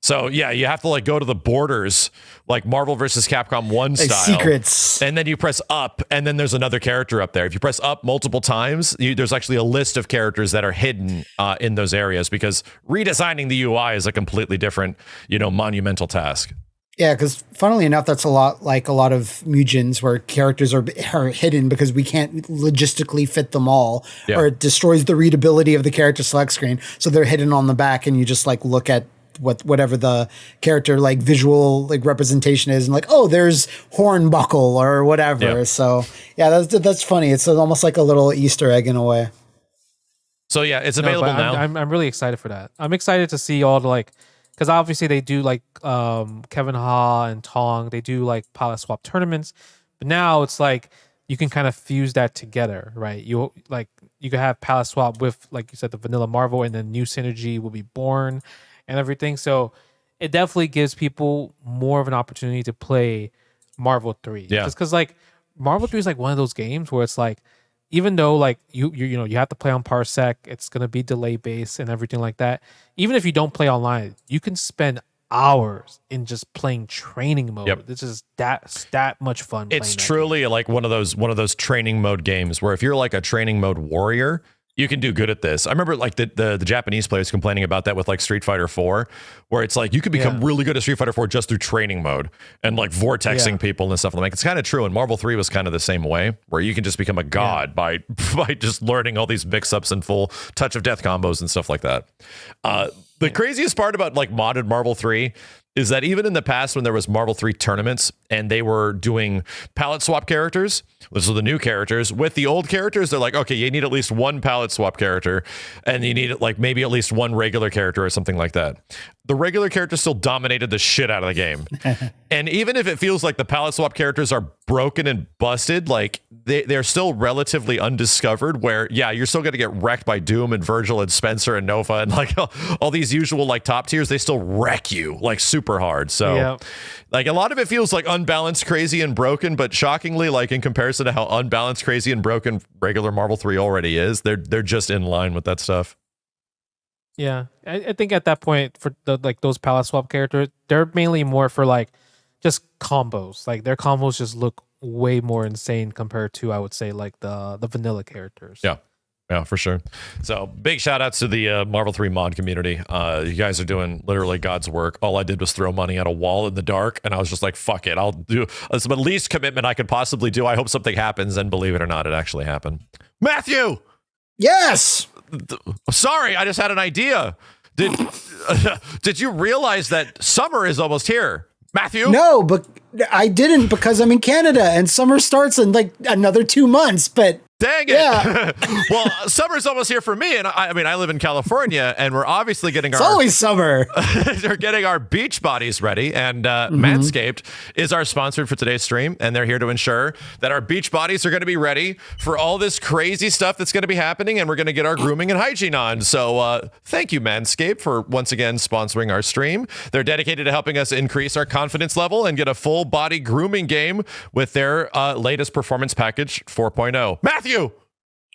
So you have to like go to the borders, like Marvel vs. Capcom 1 style. Secrets. And then you press up, and then there's another character up there. If you press up multiple times, there's actually a list of characters that are hidden in those areas, because redesigning the UI is a completely different, monumental task. Yeah, because funnily enough, that's a lot like a lot of Mugens, where characters are hidden because we can't logistically fit them all, or it destroys the readability of the character select screen. So they're hidden on the back, and you just like look at whatever the character like visual like representation is, and like, oh, there's Hornbuckle or whatever. So that's funny. It's almost like a little Easter egg in a way. So it's available now. I'm really excited for that. I'm excited to see all the like because obviously they do like Kevin Ha and Tong, they do like pilot swap tournaments, but now it's like you can kind of fuse that together, right? You can have palette swap with, like you said, the vanilla Marvel, and then new synergy will be born and everything. So it definitely gives people more of an opportunity to play Marvel 3. Yeah. Just because like Marvel 3 is like one of those games where it's like, even though like you have to play on Parsec, it's gonna be delay based and everything like that. Even if you don't play online, you can spend hours in just playing training mode. Yep. This is that much fun. It's truly like one of those training mode games where if you're like a training mode warrior, you can do good at this. I remember like the Japanese players complaining about that with like Street Fighter 4, where it's like you could become really good at Street Fighter 4 just through training mode and like vortexing people and stuff like that. It's kind of true. And Marvel 3 was kind of the same way, where you can just become a god by just learning all these mix-ups and full touch of death combos and stuff like that. The craziest part about like modded Marvel 3 is that even in the past when there was Marvel 3 tournaments and they were doing palette swap characters, those are the new characters, with the old characters, they're like, okay, you need at least one palette swap character and you need like maybe at least one regular character or something like that. The regular characters still dominated the shit out of the game. And even if it feels like the palette swap characters are broken and busted, like they're still relatively undiscovered, where you're still going to get wrecked by Doom and Virgil and Spencer and Nova and like all these usual like top tiers. They still wreck you like super hard. So like a lot of it feels like unbalanced, crazy, and broken, but shockingly, like in comparison to how unbalanced, crazy, and broken regular Marvel 3 already is, they're just in line with that stuff. Yeah, I think at that point for like those palette swap characters, they're mainly more for like just combos. Like their combos just look way more insane compared to, I would say, like the vanilla characters. Yeah, for sure. So big shout outs to the Marvel 3 mod community. You guys are doing literally God's work. All I did was throw money at a wall in the dark, and I was just like, fuck it. I'll do it's the least commitment I could possibly do. I hope something happens, and believe it or not, it actually happened. Matthew! Yes! Sorry, I just had an idea. Did you realize that summer is almost here? Matthew? No, but I didn't, because I'm in Canada and summer starts in like another 2 months, but dang it. Yeah. Well, summer's almost here for me. And I mean, I live in California, and we're obviously getting it's always summer. We're getting our beach bodies ready. And Manscaped is our sponsor for today's stream. And they're here to ensure that our beach bodies are going to be ready for all this crazy stuff that's going to be happening. And we're going to get our grooming and hygiene on. So thank you, Manscaped, for once again sponsoring our stream. They're dedicated to helping us increase our confidence level and get a full body grooming game with their latest performance package 4.0. Matthew!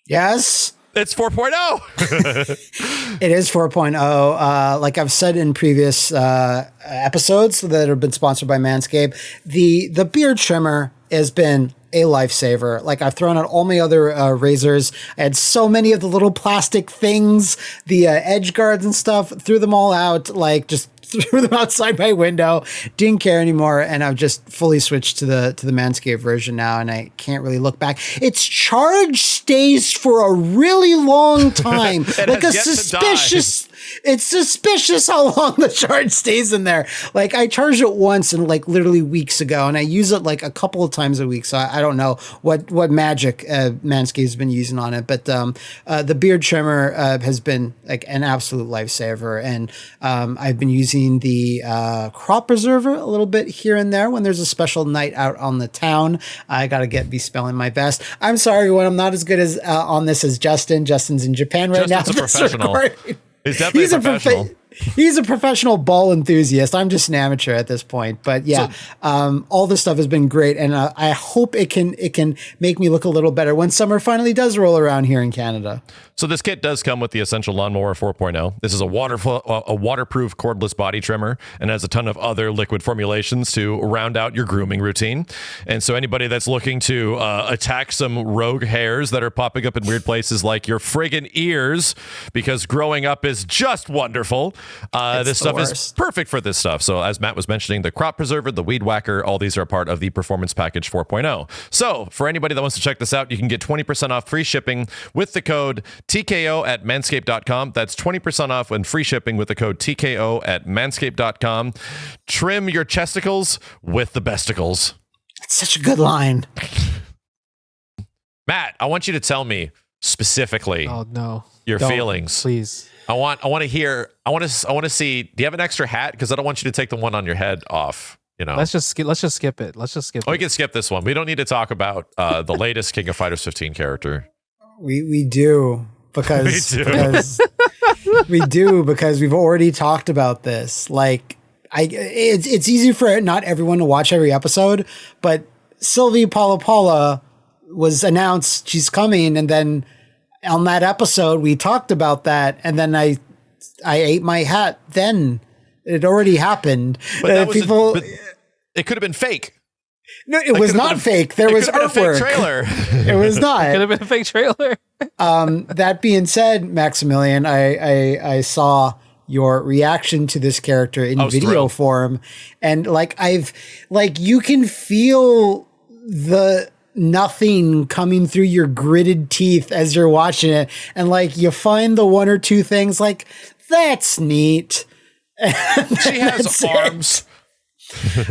Yes? It's 4.0. It is 4.0. Like I've said in previous episodes that have been sponsored by Manscaped, the beard trimmer has been a lifesaver. Like I've thrown out all my other razors. I had so many of the little plastic things, the edge guards and stuff, threw them all out, like just threw them outside my window, didn't care anymore, and I've just fully switched to the Manscaped version now, and I can't really look back. Its charge stays for a really long time. Like a suspicious. It's suspicious how long the charge stays in there. Like I charged it once and like literally weeks ago, and I use it like a couple of times a week. So I don't know what magic Manscaped's been using on it, but the beard trimmer has been like an absolute lifesaver, and I've been using the crop preserver a little bit here and there when there's a special night out on the town. I gotta be spelling my best. I'm sorry, everyone. I'm not as good as on this as Justin. Justin's in Japan right now. Justin's a professional. He's definitely a professional. He's a professional ball enthusiast. I'm just an amateur at this point, but yeah, all this stuff has been great, and I hope it can make me look a little better when summer finally does roll around here in Canada. So this kit does come with the Essential Lawnmower 4.0. This is a waterproof cordless body trimmer, and has a ton of other liquid formulations to round out your grooming routine. And so anybody that's looking to attack some rogue hairs that are popping up in weird places like your friggin' ears, because growing up is just wonderful. This stuff is perfect for this stuff. So as Matt was mentioning, the crop preserver, the weed whacker, all these are part of the performance package 4.0. So for anybody that wants to check this out, you can get 20% off free shipping with the code TKO at manscaped.com. That's 20% off and free shipping with the code TKO at manscaped.com. Trim your chesticles with the besticles. It's such a good line. Matt, I want you to tell me specifically. Oh no. Your Don't, feelings. please. I want to see. Do you have an extra hat? Because I don't want you to take the one on your head off. You know. Let's just skip it. We can skip this one. We don't need to talk about the latest King of Fighters 15 character. We do because we do because we've already talked about this. Like it's easy for not everyone to watch every episode, but Sylvie Paula was announced she's coming, and then on that episode we talked about that, and then I ate my hat. Then it already happened. But that was but it could have been fake. No, it was not fake. There was artwork. A fake trailer. It was not. It could have been a fake trailer. That being said, Maximilian, I saw your reaction to this character in video form, and you can feel the nothing coming through your gritted teeth as you're watching it, and like you find the one or two things like that's neat. She has arms.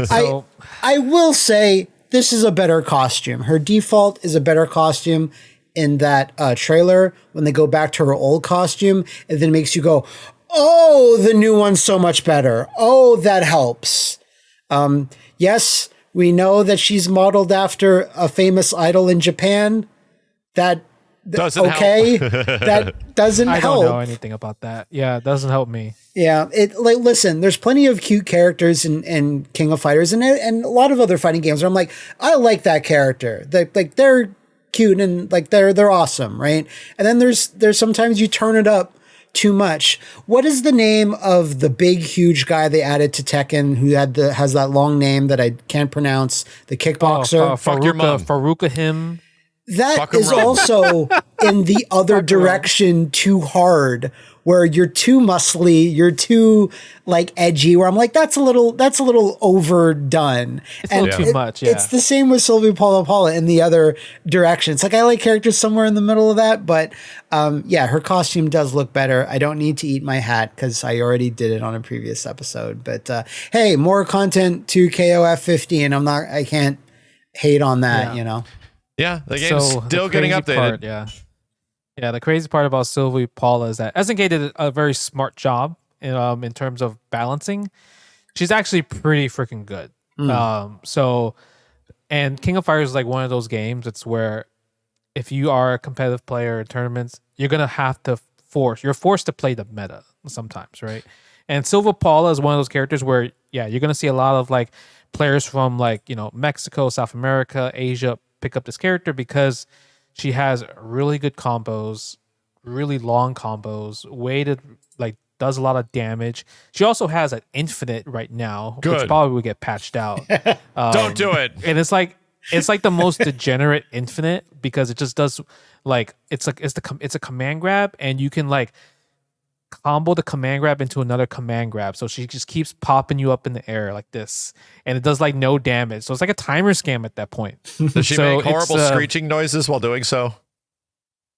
So, I will say this is a better costume. Her default is a better costume in that trailer when they go back to her old costume, and then it makes you go, oh, the new one's so much better. Oh, that helps. Yes, we know that she's modeled after a famous idol in Japan. That doesn't help. That doesn't help. I don't know anything about that. Yeah, it doesn't help me. Yeah, listen, there's plenty of cute characters in King of Fighters and a lot of other fighting games where I'm like, I like that character. They're cute and like they're awesome, right? And then there's sometimes you turn it up too much. What is the name of the big huge guy they added to Tekken who has that long name that I can't pronounce? The kickboxer. Fuck your mom. Faruka him. That is also in the other direction too hard, where you're too muscly, you're too like edgy, where I'm like, that's a little overdone. It's a little too much, yeah. It's the same with Sylvie Paula in the other direction. It's like I like characters somewhere in the middle of that, but yeah, her costume does look better. I don't need to eat my hat because I already did it on a previous episode. But hey, more content to KOF 15. I can't hate on that, you know. Yeah, the game's still getting updated. Yeah, the crazy part about Sylvie Paula is that SNK did a very smart job in terms of balancing. She's actually pretty freaking good. And King of Fighters is like one of those games. It's where if you are a competitive player in tournaments, you're gonna have to you're forced to play the meta sometimes, right? And Sylvie Paula is one of those characters where you're gonna see a lot of like players from like Mexico, South America, Asia pick up this character because she has really good combos, really long combos, does a lot of damage. She also has an infinite right now, which probably would get patched out. Don't do it. And it's like the most degenerate infinite because it just does it's a command grab, and you can like combo the command grab into another command grab. So she just keeps popping you up in the air like this, and it does like no damage. So it's like a timer scam at that point. Does she make horrible screeching noises while doing so?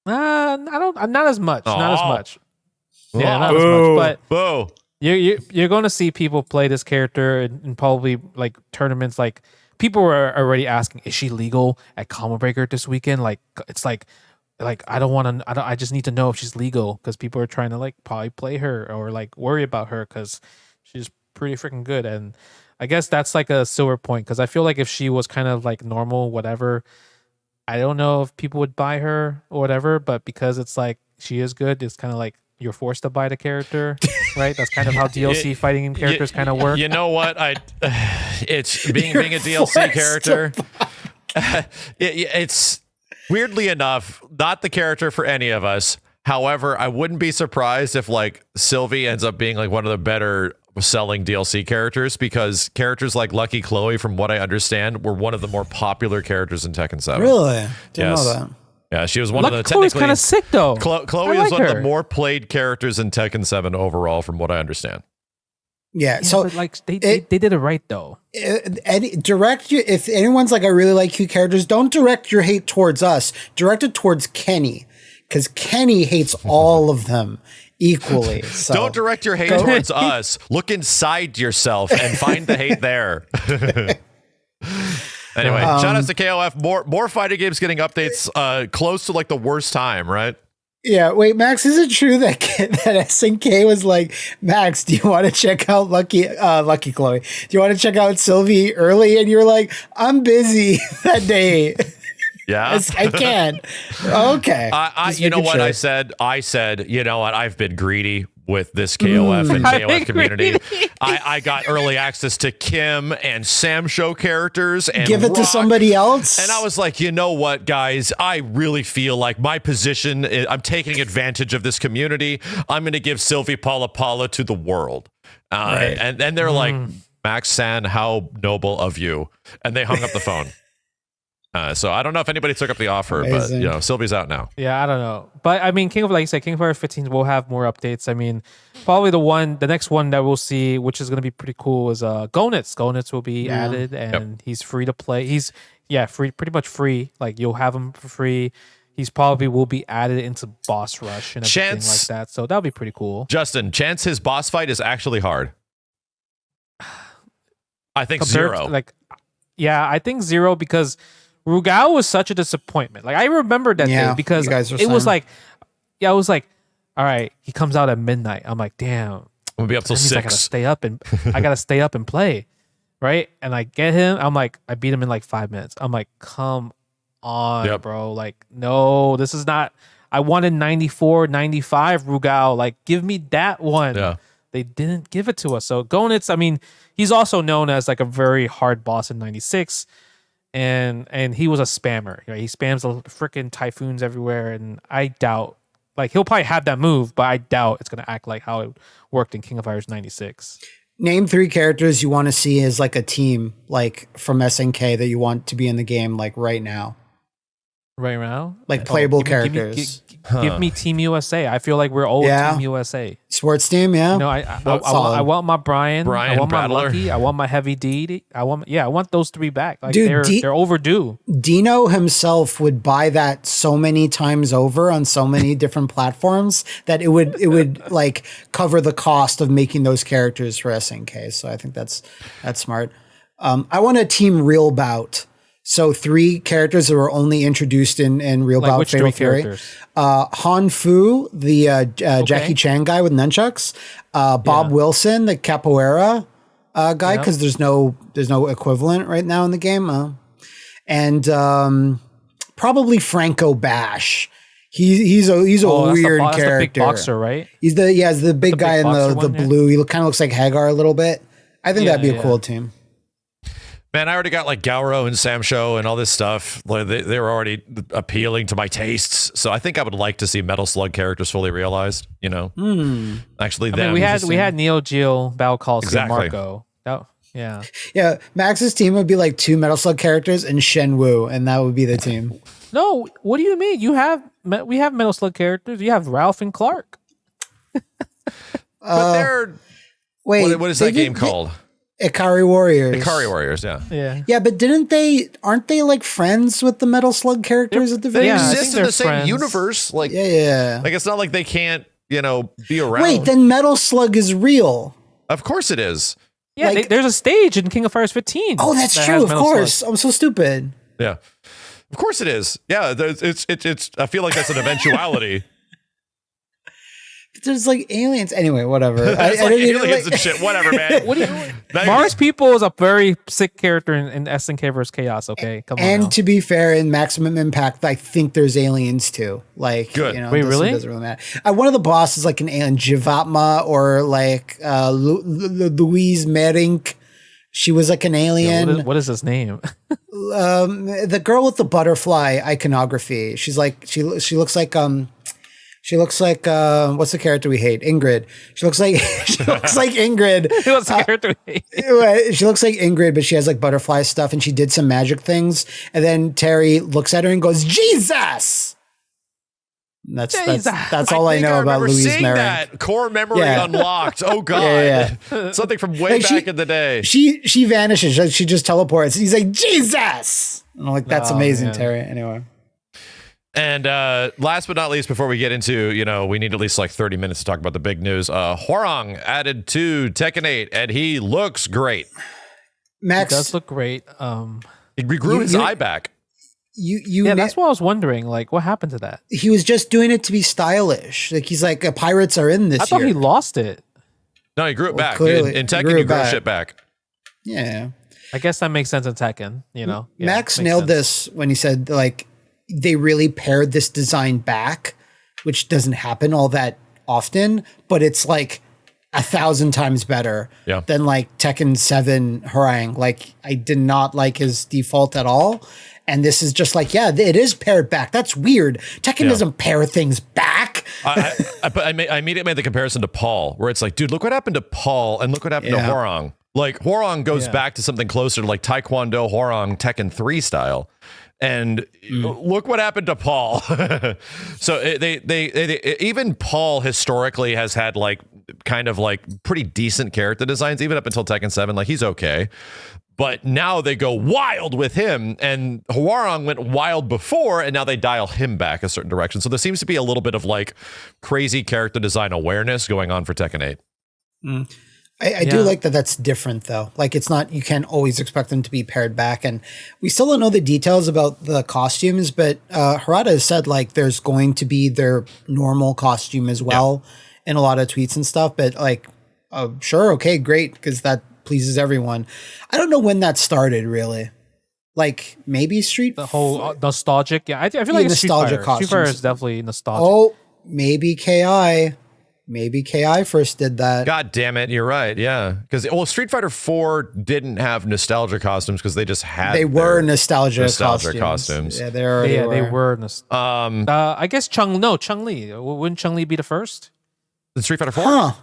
Not as much. Aww. Not as much. Yeah, not as much. But boo. You're going to see people play this character in probably like tournaments. Like people were already asking, is she legal at Combo Breaker this weekend? Like it's like I don't want to. I just need to know if she's legal because people are trying to like probably play her or like worry about her because she's pretty freaking good. And I guess that's like a silver point because I feel like if she was kind of like normal, whatever, I don't know if people would buy her or whatever. But because it's like she is good, it's kind of like you're forced to buy the character, right? That's kind of how DLC fighting characters kind of work. You know what? It's being a DLC character. It's. Weirdly enough, not the character for any of us. However, I wouldn't be surprised if like Sylvie ends up being like one of the better selling DLC characters because characters like Lucky Chloe, from what I understand, were one of the more popular characters in Tekken 7. Really? Didn't know that. Yeah, she was one of the Chloe's kind of sick though. Chloe is one of the more played characters in Tekken 7 overall, from what I understand. Yeah, so but like they did it right though. If anyone's like, I really like cute characters, don't direct your hate towards us. Direct it towards Kenny, because Kenny hates all of them equally. So don't direct your hate towards us. Look inside yourself and find the hate there. Anyway, shout outs to KOF. More fighting games getting updates close to like the worst time, right? Yeah, wait, Max, is it true that SNK was like, Max, do you want to check out Lucky Chloe? Do you want to check out Sylvie early? And you were like, I'm busy that day. Yeah, I can. Okay. You know what I said? I said, you know what? I've been greedy with this KOF and KOF community. I got early access to Kim and Sam show characters and give it to somebody else. And I was like, you know what, guys? I really feel like my position, I'm taking advantage of this community. I'm going to give Sylvie Paula Paula to the world. Right. And they're like, Max San, how noble of you. And they hung up the phone. So I don't know if anybody took up the offer, Amazing. but Sylvie's out now. Yeah, I don't know. But I mean, like you said, King of Fighters 15 will have more updates. I mean, probably the next one that we'll see, which is going to be pretty cool, is Gonitz. Gonitz will be added, and he's free to play. He's free, pretty much free. Like you'll have him for free. He's probably will be added into Boss Rush and everything like that. So that'll be pretty cool. Justin, chance his boss fight is actually hard. I think zero. I think zero because Rugal was such a disappointment. Like I remember that day because it was like, I was like, all right, he comes out at midnight. I'm like, damn, I'm gonna be up till 6. I gotta stay up and play, right? And I get him. I'm like, I beat him in like 5 minutes. I'm like, come on, bro. Like, no, this is not. I wanted 94, 95 Rugal. Like, give me that one. Yeah. They didn't give it to us. So Gonitz, I mean, he's also known as like a very hard boss in 96. And he was a spammer. Right? He spams the freaking typhoons everywhere, and I doubt, like, he'll probably have that move, but I doubt it's gonna act like how it worked in King of Fighters 96. Name 3 characters you want to see as like a team, like from SNK that you want to be in the game, like right now. Right now, like playable characters. Give me Team USA. I feel like we're old Team USA. Sports team, yeah. No, I want my Brian. I want my Bradler. Lucky. I want my Heavy D. I want those 3 back. Like, dude, they're overdue. Dino himself would buy that so many times over on so many different platforms that it would like cover the cost of making those characters for SNK. So I think that's smart. I want a team Real Bout. So 3 characters that were only introduced in Real Bout Fatal Fury. Han Fu, the Jackie Chan guy with nunchucks. Bob Wilson, the capoeira guy, because there's no equivalent right now in the game. And probably Franco Bash. He's a weird character. That's the big boxer, right? He's the big guy in the blue. He kind of looks like Hagar a little bit. I think that'd be a cool team. Man, I already got like Gauro and Sam Show and all this stuff. Like they were already appealing to my tastes. So I think I would like to see Metal Slug characters fully realized. Actually, I mean, we had Neo Geo, Battle Call, exactly. Marco. Yeah. Max's team would be like 2 Metal Slug characters and Shenwu, and that would be the team. No, what do you mean? We have Metal Slug characters. You have Ralph and Clark. But they're what is that game called? Ikari Warriors, yeah. Yeah, but aren't they like friends with the Metal Slug characters at the very They end? exist in the same universe. Like, like it's not like they can't, be around. Wait, then Metal Slug is real. Of course it is. Yeah, there's a stage in King of Fighters 15. Oh, that's true. Of course. Slug. I'm so stupid. Yeah. Of course it is. Yeah, it's I feel like that's an eventuality. There's like aliens. Anyway, whatever. Aliens and shit. Whatever, man. What do you? Mars People is a very sick character in SNK vs. Chaos. Okay, come on. And to be fair, in Maximum Impact, I think there's aliens too. Like, good. Wait, really? Doesn't really matter. One of the bosses is like an alien, Jivatma, or like Louise Merink. She was like an alien. Yeah, what is his name? The girl with the butterfly iconography. She's like she looks like what's the character we hate? Ingrid. She looks like Ingrid. What's the character we hate? She looks like Ingrid, but she has like butterfly stuff, and she did some magic things. And then Terry looks at her and goes, "Jesus!" That's all I know about Louise Merrick. That core memory unlocked. Oh god, something from way back in the day. She vanishes. She just teleports. He's like, "Jesus!" And I'm like, "That's amazing, man. Terry." Anyway. And last but not least, before we get into, we need at least like 30 minutes to talk about the big news. Hwoarang added to Tekken 8, and he looks great. Max he does look great. He regrew his eye back. That's what I was wondering. Like, what happened to that? He was just doing it to be stylish. Like, he's like, pirates are in this I thought year. he lost it. No, he grew it back. Clearly, in Tekken, you grow shit back. Yeah. I guess that makes sense in Tekken, you know. Yeah, Max nailed this when he said, like, they really pared this design back, which doesn't happen all that often, but it's like 1,000 times better than like Tekken 7 Harang. Like, I did not like his default at all. And this is just like, it is pared back. That's weird. Tekken doesn't pare things back. I immediately made the comparison to Paul, where it's like, dude, look what happened to Paul and look what happened to Hwoarang. Like, Hwoarang goes back to something closer to like Taekwondo Hwoarang Tekken 3 style. And look what happened to Paul. So they even Paul historically has had like kind of like pretty decent character designs, even up until Tekken 7. Like, he's okay. But now they go wild with him, and Hwoarang went wild before, and now they dial him back a certain direction. So there seems to be a little bit of like crazy character design awareness going on for Tekken 8. I do like that that's different, though. Like, it's not, you can't always expect them to be pared back. And we still don't know the details about the costumes, but Harada has said, like, there's going to be their normal costume as well in a lot of tweets and stuff. But, like, sure, okay, great, because that pleases everyone. I don't know when that started, really. Like, maybe the whole nostalgic. Yeah, I feel like it's nostalgic costumes. Street Fighter is definitely nostalgic. Oh, maybe KI. Maybe KI first did that. God damn it, you're right. Yeah, because Street Fighter 4 didn't have nostalgia costumes because they just had. They were nostalgia costumes. Yeah, they were. I guess Chun-Li. Wouldn't Chun-Li be the first? The Street Fighter 4? Huh?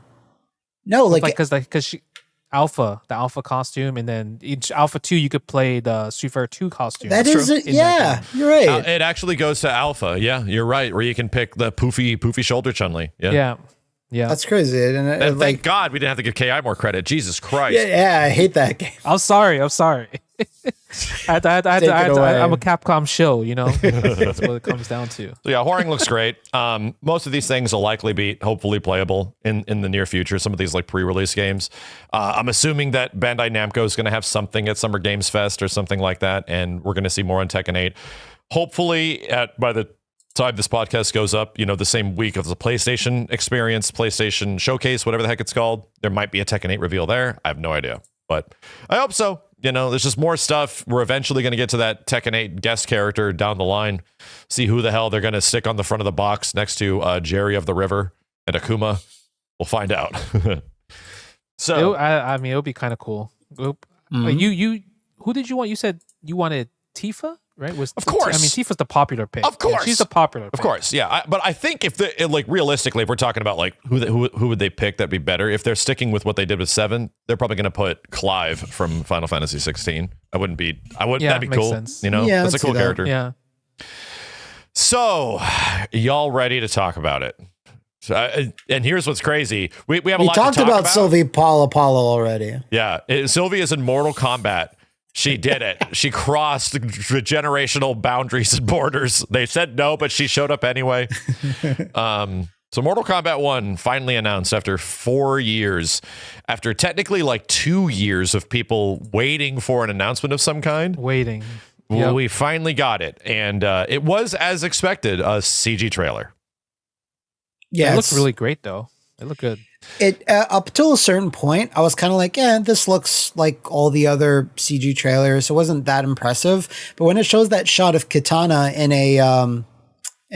No, because she the Alpha costume, and then each Alpha 2 you could play the Street Fighter 2 costume. That is it. Yeah, you're right. It actually goes to Alpha. Yeah, you're right. Where you can pick the poofy shoulder Chun-Li. Yeah, that's crazy. And thank God we didn't have to give KI more credit. Jesus Christ. Yeah, I hate that game. I'm sorry. I'm a Capcom show, you know. That's what it comes down to. So yeah, Hwoarang looks great. Most of these things will likely be hopefully playable in the near future. Some of these like pre-release games. I'm assuming that Bandai Namco is going to have something at Summer Games Fest or something like that, and we're going to see more on Tekken 8. Hopefully, by the time this podcast goes up, you know, the same week of the PlayStation experience, PlayStation Showcase, whatever the heck it's called, there might be a Tekken 8 reveal there. I have no idea, but I hope so. You know, there's just more stuff. We're eventually going to get to that Tekken 8 guest character down the line. See who the hell they're going to stick on the front of the box next to Jerry of the River and Akuma. We'll find out. So, I mean, it'll be kind of cool. You, who did you want? You said you wanted Tifa, right? Of course. I mean, Tifa's the popular pick. Of course, yeah, she's the popular pick. Of course, yeah. But I think if like realistically, if we're talking about like who would they pick, that'd be better. If they're sticking with what they did with 7, they're probably going to put Clive from Final Fantasy 16. That'd be cool. Sense. You know, that's a cool character. Yeah. So, y'all ready to talk about it? So, and here's what's crazy. We have a lot to talk about. We talked about Sylvie Apollo already. Yeah, Sylvie is in Mortal Kombat. She did it. She crossed the generational boundaries and borders. They said no, but she showed up anyway. So Mortal Kombat 1 finally announced after 4 years, after technically like 2 years of people waiting for an announcement of some kind. Yep. We finally got it. And it was, as expected, a CG trailer. Yeah, it looked really great, though. It looked good. It up till a certain point, I was kind of like, this looks like all the other CG trailers. It wasn't that impressive. But when it shows that shot of Kitana in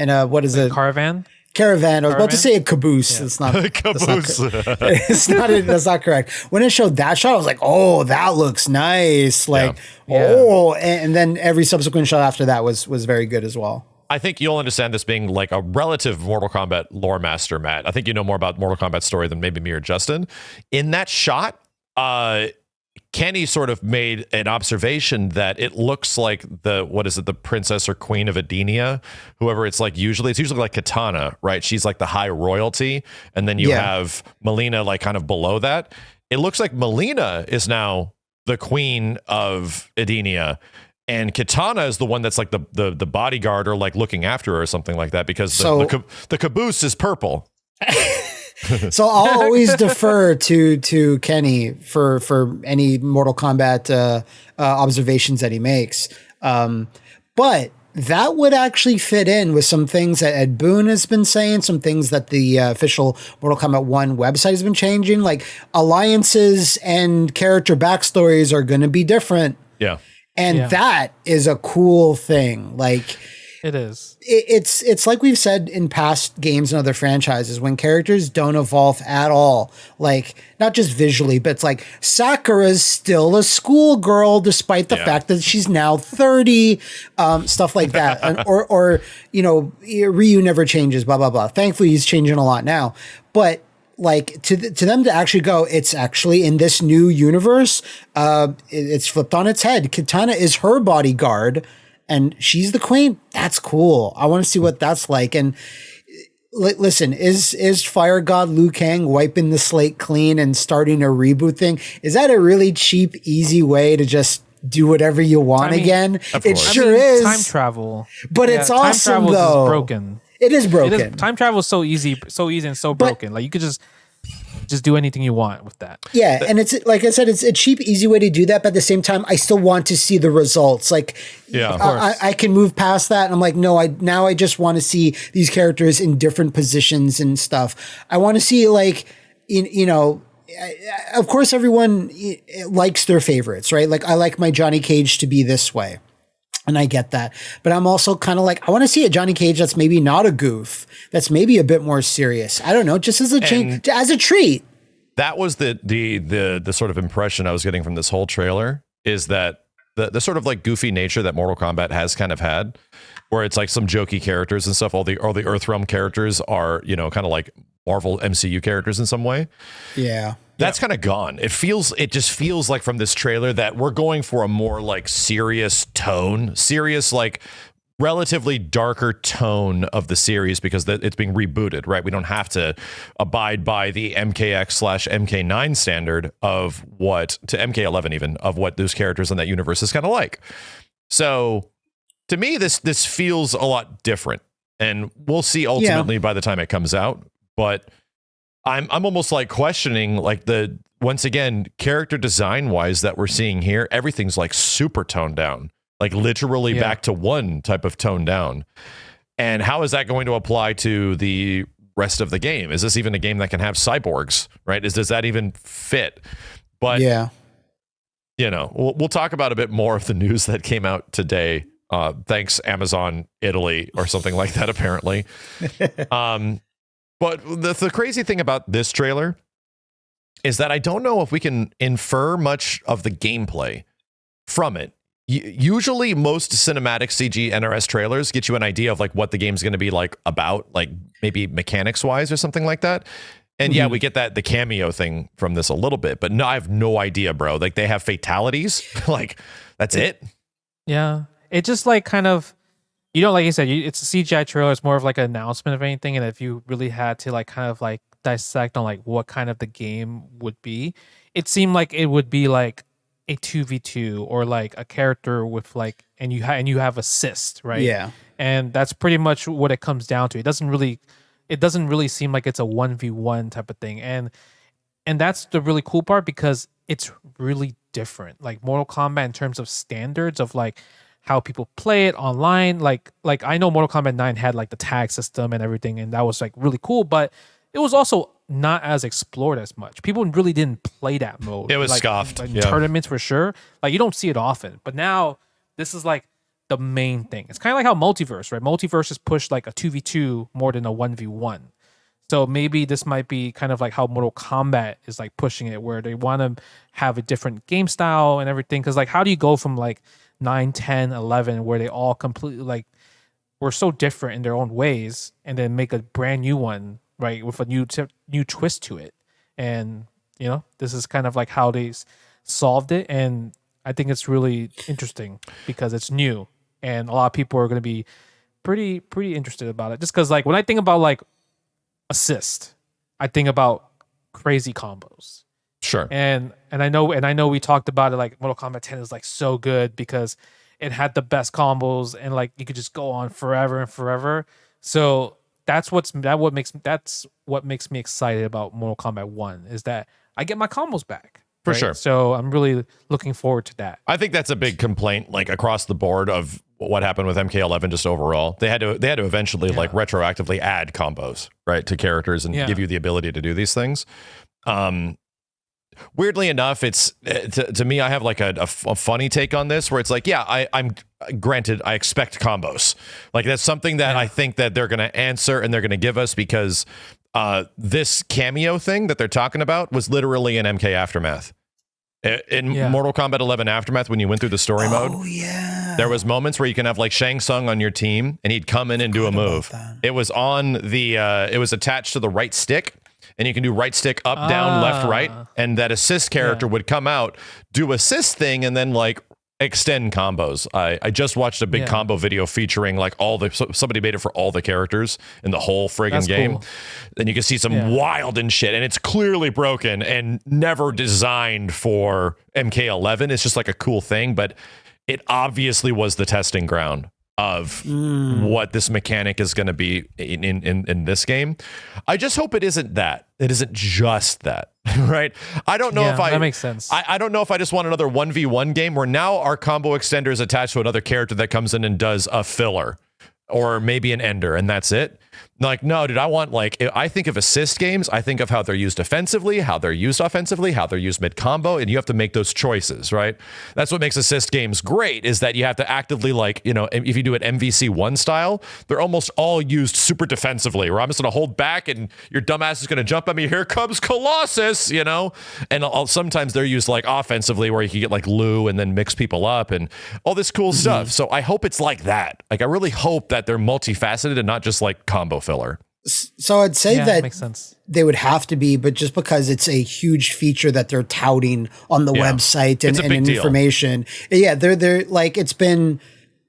a what is it? Caravan. I was about to say a caboose. Yeah. It's not a caboose. That's not correct. When it showed that shot, I was like, oh, that looks nice. Like, and then every subsequent shot after that was very good as well. I think you'll understand this being like a relative Mortal Kombat lore master, Matt. I think you know more about Mortal Kombat story than maybe me or Justin. In that shot, Kenny sort of made an observation that it looks like the princess or queen of Edenia, whoever it's usually like Kitana, right? She's like the high royalty. And then you have Melina like kind of below that. It looks like Melina is now the queen of Edenia. And Kitana is the one that's like the bodyguard or like looking after her or something like that, because the caboose is purple. So I'll always defer to Kenny for any Mortal Kombat observations that he makes. But that would actually fit in with some things that Ed Boon has been saying, some things that the official Mortal Kombat 1 website has been changing. Like alliances and character backstories are going to be different. Yeah. And that is a cool thing. Like, it is. It's like we've said in past games and other franchises, when characters don't evolve at all, like not just visually, but it's like Sakura's still a schoolgirl despite the fact that she's now 30, stuff like that. And, or, you know, Ryu never changes, blah, blah, blah. Thankfully, he's changing a lot now. But like to them to actually go, it's actually in this new universe, it's flipped on its head. Kitana is her bodyguard and she's the queen. That's cool. I want to see what that's like. And listen, is Fire God Liu Kang wiping the slate clean and starting a reboot thing? Is that a really cheap, easy way to just do whatever you want again? It sure is. Time travel. But it's awesome, time travel though. is broken. It is broken. Time travel is so easy and so broken. Like you could just do anything you want with that. Yeah, and it's like I said, it's a cheap, easy way to do that. But at the same time, I still want to see the results. Like, of course. I can move past that, and I'm like, no, I just want to see these characters in different positions and stuff. I want to see like, you know. Of course, everyone likes their favorites, right? Like I like my Johnny Cage to be this way. And I get that. But I'm also kind of like, I want to see a Johnny Cage that's maybe not a goof, that's maybe a bit more serious. I don't know, just as a change, as a treat. That was the sort of impression I was getting from this whole trailer, is that the sort of like goofy nature that Mortal Kombat has kind of had, where it's like some jokey characters and stuff. All the Earthrealm characters are, you know, kind of like Marvel MCU characters in some way. Yeah. That's kind of gone. It just feels like from this trailer that we're going for a more like serious tone, like relatively darker tone of the series, because it's being rebooted, right? We don't have to abide by the MKX/MK9 standard of what, to MK11 even, of what those characters in that universe is kind of like. So to me, this feels a lot different, and we'll see ultimately by the time it comes out. But I'm almost like questioning like once again, character design wise that we're seeing here, everything's like super toned down, like literally back to one type of tone down. And how is that going to apply to the rest of the game? Is this even a game that can have cyborgs, right? Does that even fit? But you know, we'll talk about a bit more of the news that came out today. Thanks Amazon Italy or something like that, apparently. But the crazy thing about this trailer is that I don't know if we can infer much of the gameplay from it. Usually most cinematic CG NRS trailers get you an idea of like what the game's going to be like about, like maybe mechanics wise or something like that. And yeah, we get the cameo thing from this a little bit, but no, I have no idea, bro. Like they have fatalities. Like that's it. Yeah. It just like kind of, you know, like you said, it's a CGI trailer. It's more of like an announcement of anything. And if you really had to like kind of like dissect on like what kind of the game would be, it seemed like it would be like a 2v2 or like a character with like, and you have assist, right? Yeah. And that's pretty much what it comes down to. It doesn't really seem like it's a 1v1 type of thing. And that's the really cool part, because it's really different. Like Mortal Kombat in terms of standards of like how people play it online. Like I know Mortal Kombat 9 had like the tag system and everything, and that was like really cool, but it was also not as explored as much. People really didn't play that mode. It was like, scoffed. In tournaments for sure. Like you don't see it often. But now this is like the main thing. It's kind of like how Multiverse, right? Multiverse has pushed like a 2v2 more than a 1v1. So maybe this might be kind of like how Mortal Kombat is like pushing it, where they want to have a different game style and everything. Because like how do you go from like 9, 10, 11, where they all completely like were so different in their own ways, and then make a brand new one, right, with a new twist to it. And you know, this is kind of like how they solved it, and I think it's really interesting because it's new, and a lot of people are going to be pretty interested about it. Just because like when I think about like assist, I think about crazy combos. Sure. And I know we talked about it, like Mortal Kombat 10 is like so good because it had the best combos, and like you could just go on forever and forever. So that's what makes me excited about Mortal Kombat 1 is that I get my combos back. For right? sure. So I'm really looking forward to that. I think that's a big complaint, like across the board of what happened with MK11 just overall. They had to eventually like retroactively add combos, right, to characters and give you the ability to do these things. Weirdly enough, it's to me, I have like a funny take on this where it's like, yeah, I'm granted, I expect combos. Like that's something that I think that they're going to answer and they're going to give us because this cameo thing that they're talking about was literally in MK Aftermath. In Mortal Kombat 11 Aftermath, when you went through the story mode, there was moments where you can have like Shang Tsung on your team and he'd come in and do a move. It was on the, it was attached to the right stick. And you can do right stick, up, down, left, right. And that assist character would come out, do assist thing, and then like extend combos. I just watched a big combo video featuring like somebody made it for all the characters in the whole friggin' game. Cool. And you can see some wild and shit. And it's clearly broken and never designed for MK11. It's just like a cool thing, but it obviously was the testing ground of what this mechanic is going to be in this game. I just hope it isn't that. It isn't just that, right? I don't know if that makes sense. I don't know if I just want another 1v1 game where now our combo extender is attached to another character that comes in and does a filler or maybe an ender and that's it. Like, no, dude, I think of assist games. I think of how they're used offensively, how they're used offensively, how they're used mid-combo, and you have to make those choices, right? That's what makes assist games great, is that you have to actively, like, you know, if you do it MVC1 style, they're almost all used super defensively, where I'm just going to hold back and your dumbass is going to jump at me. Here comes Colossus, you know? And sometimes they're used, like, offensively, where you can get, like, Lou and then mix people up and all this cool stuff. So I hope it's like that. Like, I really hope that they're multifaceted and not just, like, combo filler. So I'd say that makes sense. They would have to be, but just because it's a huge feature that they're touting on the website and information. Yeah, they're like, it's been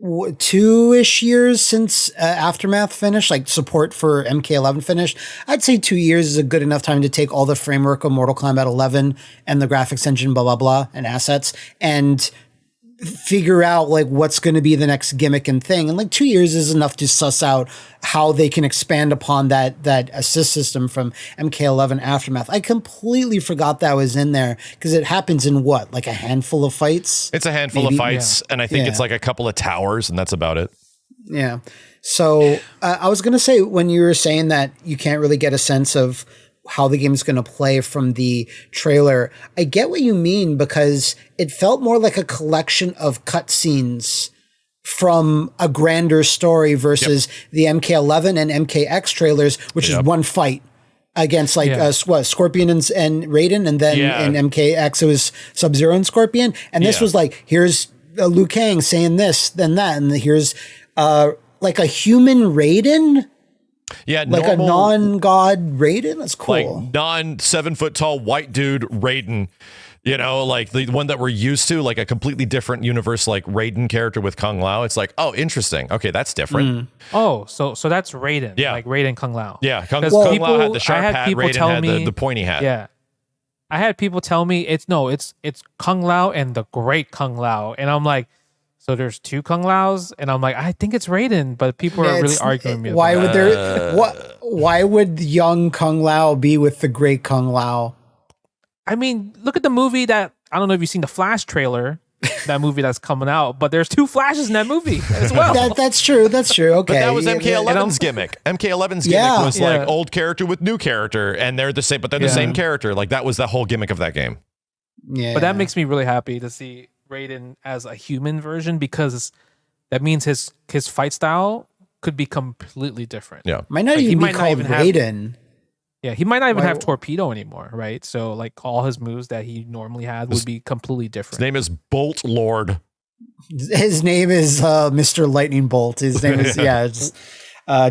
2-ish years since Aftermath finished, like support for MK11 finished. I'd say 2 years is a good enough time to take all the framework of Mortal Kombat 11 and the graphics engine, blah, blah, blah, and assets and figure out like what's going to be the next gimmick and thing. And like 2 years is enough to suss out how they can expand upon that assist system from MK11 Aftermath. I completely forgot that was in there because it happens in what, like a handful of fights? It's a handful of fights, and I think it's like a couple of towers, and that's about it. Yeah. So I was going to say, when you were saying that you can't really get a sense of how the game is going to play from the trailer, I get what you mean, because it felt more like a collection of cutscenes from a grander story versus the MK11 and MKX trailers, which is one fight against like Scorpion and Raiden, and then in MKX it was Sub-Zero and Scorpion, and this was like, here's Liu Kang saying this, then that, and here's like a human Raiden. Yeah, like normal, a non-god Raiden. That's cool. Like non-7-foot-tall white dude Raiden. You know, like the one that we're used to, like a completely different universe, like Raiden character with Kung Lao. It's like, oh, interesting. Okay, that's different. Oh, so that's Raiden. Yeah, like Raiden Kung Lao. Yeah, Kung Lao had the sharp hat. Raiden had the pointy hat. Yeah, I had people tell me it's Kung Lao and the Great Kung Lao, and I'm like, so there's two Kung Laos, and I'm like, I think it's Raiden, but people are really arguing me. Why would why would young Kung Lao be with the Great Kung Lao? I mean, look at the movie that, I don't know if you've seen the Flash trailer, that movie that's coming out, but there's two Flashes in that movie as well. That's true. That's true. Okay. But that was MK11's gimmick. MK11's gimmick was like old character with new character, and they're the same, but they're the same character. Like that was the whole gimmick of that game. Yeah. But that makes me really happy to see Raiden as a human version, because that means his fight style could be completely different. Yeah. Might not even be called Raiden. He might not even have Torpedo anymore, right? So like all his moves that he normally had would be completely different. His name is Bolt Lord. His name is Mr. Lightning Bolt. His name is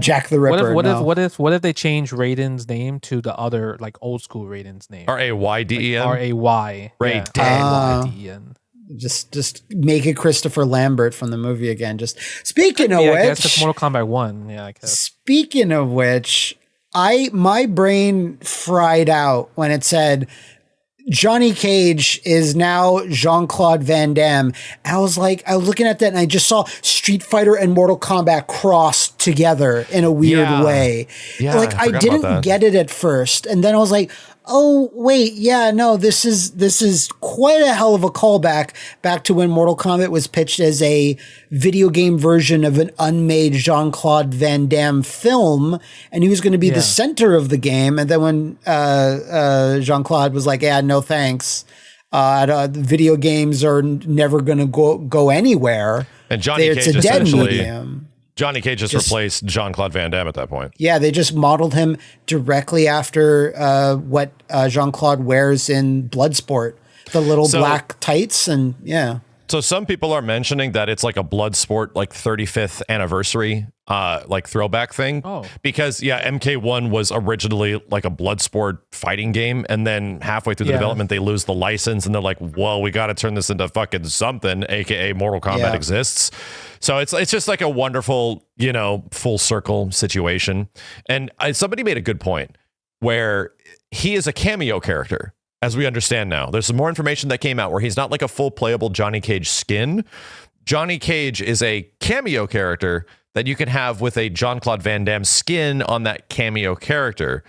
Jack the Ripper. What if they change Raiden's name to the other like old school Raiden's name? Rayden. Like Ray. Rayden. Just make it Christopher Lambert from the movie again. Just speaking of which, I guess it's Mortal Kombat 1. Yeah, I guess. Speaking of which, my brain fried out when it said Johnny Cage is now Jean-Claude Van Damme. I was looking at that and I just saw Street Fighter and Mortal Kombat cross together in a weird way. Yeah, like I didn't get it at first. And then I was like, oh wait, yeah, no, this is quite a hell of a callback back to when Mortal Kombat was pitched as a video game version of an unmade Jean-Claude Van Damme film, and he was going to be the center of the game. And then when Jean-Claude was like, "Yeah, no thanks, video games are never going to go anywhere," and Johnny Cage it's a dead essentially. medium. Johnny Cage just replaced Jean-Claude Van Damme at that point. Yeah, they just modeled him directly after what Jean-Claude wears in Bloodsport, the little black tights, and yeah. So some people are mentioning that it's like a Bloodsport, like 35th anniversary, like throwback thing. Oh. Because MK1 was originally like a Bloodsport fighting game, and then halfway through the development, they lose the license, and they're like, "Well, we got to turn this into fucking something," aka Mortal Kombat exists. So it's just like a wonderful, full circle situation. And somebody made a good point where he is a cameo character. As we understand now, there's some more information that came out where he's not like a full playable Johnny Cage skin. Johnny Cage is a cameo character that you can have with a Jean-Claude Van Damme skin on that cameo character.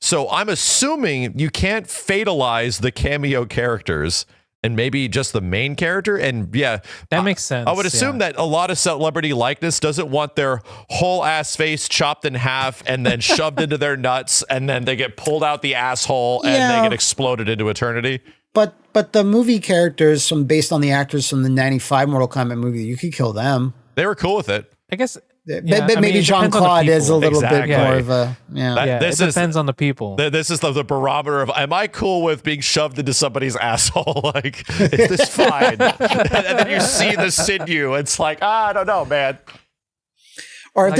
So I'm assuming you can't fatalize the cameo characters and maybe just the main character. And that makes sense. I would assume that a lot of celebrity likeness doesn't want their whole ass face chopped in half and then shoved into their nuts, and then they get pulled out the asshole and they get exploded into eternity. But the movie characters based on the actors from the 95 Mortal Kombat movie, you could kill them. They were cool with it. I guess. But maybe Jean-Claude is a little bit more of a it depends on the people. This is the barometer of, am I cool with being shoved into somebody's asshole? Like, is this fine? And then you see the sinew. It's like, I don't know, man. Or if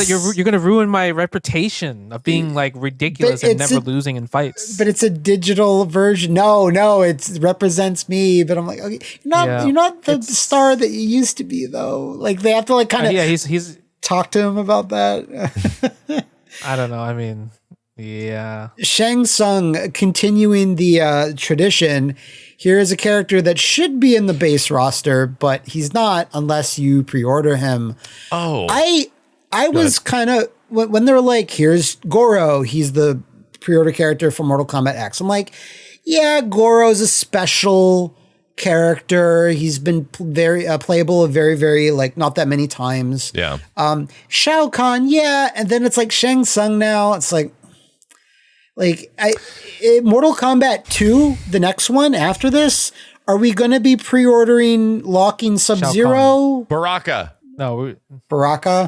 you're going to ruin my reputation of being like ridiculous and never losing in fights. But it's a digital version. No, it represents me. But I'm like, okay, you're not the star that you used to be, though. Like they have to like kind of he's talk to him about that. I don't know. I mean, yeah. Shang Tsung continuing the tradition. Here is a character that should be in the base roster, but he's not unless you pre-order him. Oh, I was kind of, when they were like, here's Goro, he's the pre-order character for Mortal Kombat X. I'm like, yeah, Goro's a special character. He's been very playable very, very, like, not that many times. Yeah. Shao Kahn, yeah. And then it's like Shang Tsung now. It's like Mortal Kombat 2, the next one after this, are we going to be pre-ordering locking Sub-Zero? Baraka. No, Baraka.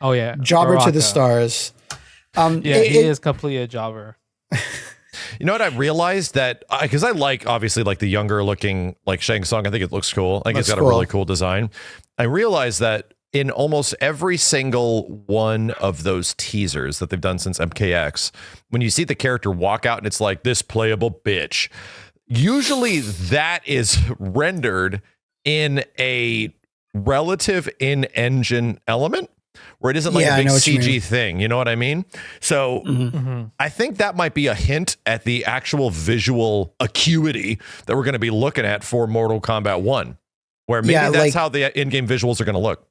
Oh yeah, Jobber Baraka. to the stars. He is completely a jobber. You know what I realized that because I like obviously like the younger looking like Shang Tsung. I think it looks cool. I think it's got a really cool design. I realized that in almost every single one of those teasers that they've done since MKX, when you see the character walk out and it's like this playable bitch, usually that is rendered in a relative in-engine element where it isn't like a big CG thing. You know what I mean? So I think that might be a hint at the actual visual acuity that we're going to be looking at for Mortal Kombat 1, where maybe that's how the in-game visuals are going to look.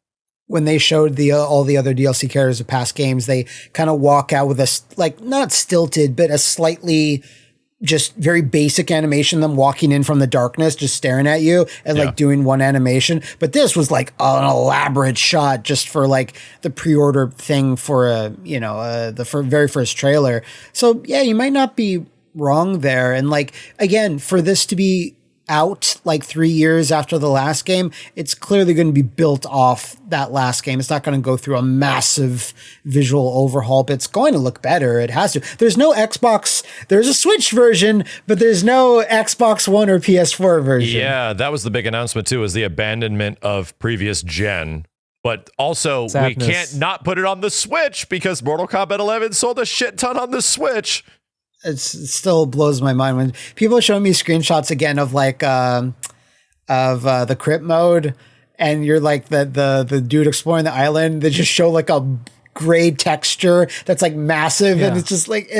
When they showed all the other DLC characters of past games, they kind of walk out with a, like, not stilted, but a slightly just very basic animation, them walking in from the darkness, just staring at you and like doing one animation. But this was like an elaborate shot just for like the pre-order thing for the very first trailer. So yeah, you might not be wrong there. And like, again, for this to be out like 3 years after the last game, it's clearly going to be built off that last game. It's not going to go through a massive visual overhaul, but it's going to look better. It has to. There's no Xbox. There's a Switch version, but there's no Xbox One or PS4 version. Yeah, that was the big announcement too, is the abandonment of previous gen. But also, we can't not put it on the Switch because Mortal Kombat 11 sold a shit ton on the Switch. It still blows my mind when people show me screenshots again of like the crypt mode, and you're like the dude exploring the island. They just show like a gray texture that's like massive, and it's just like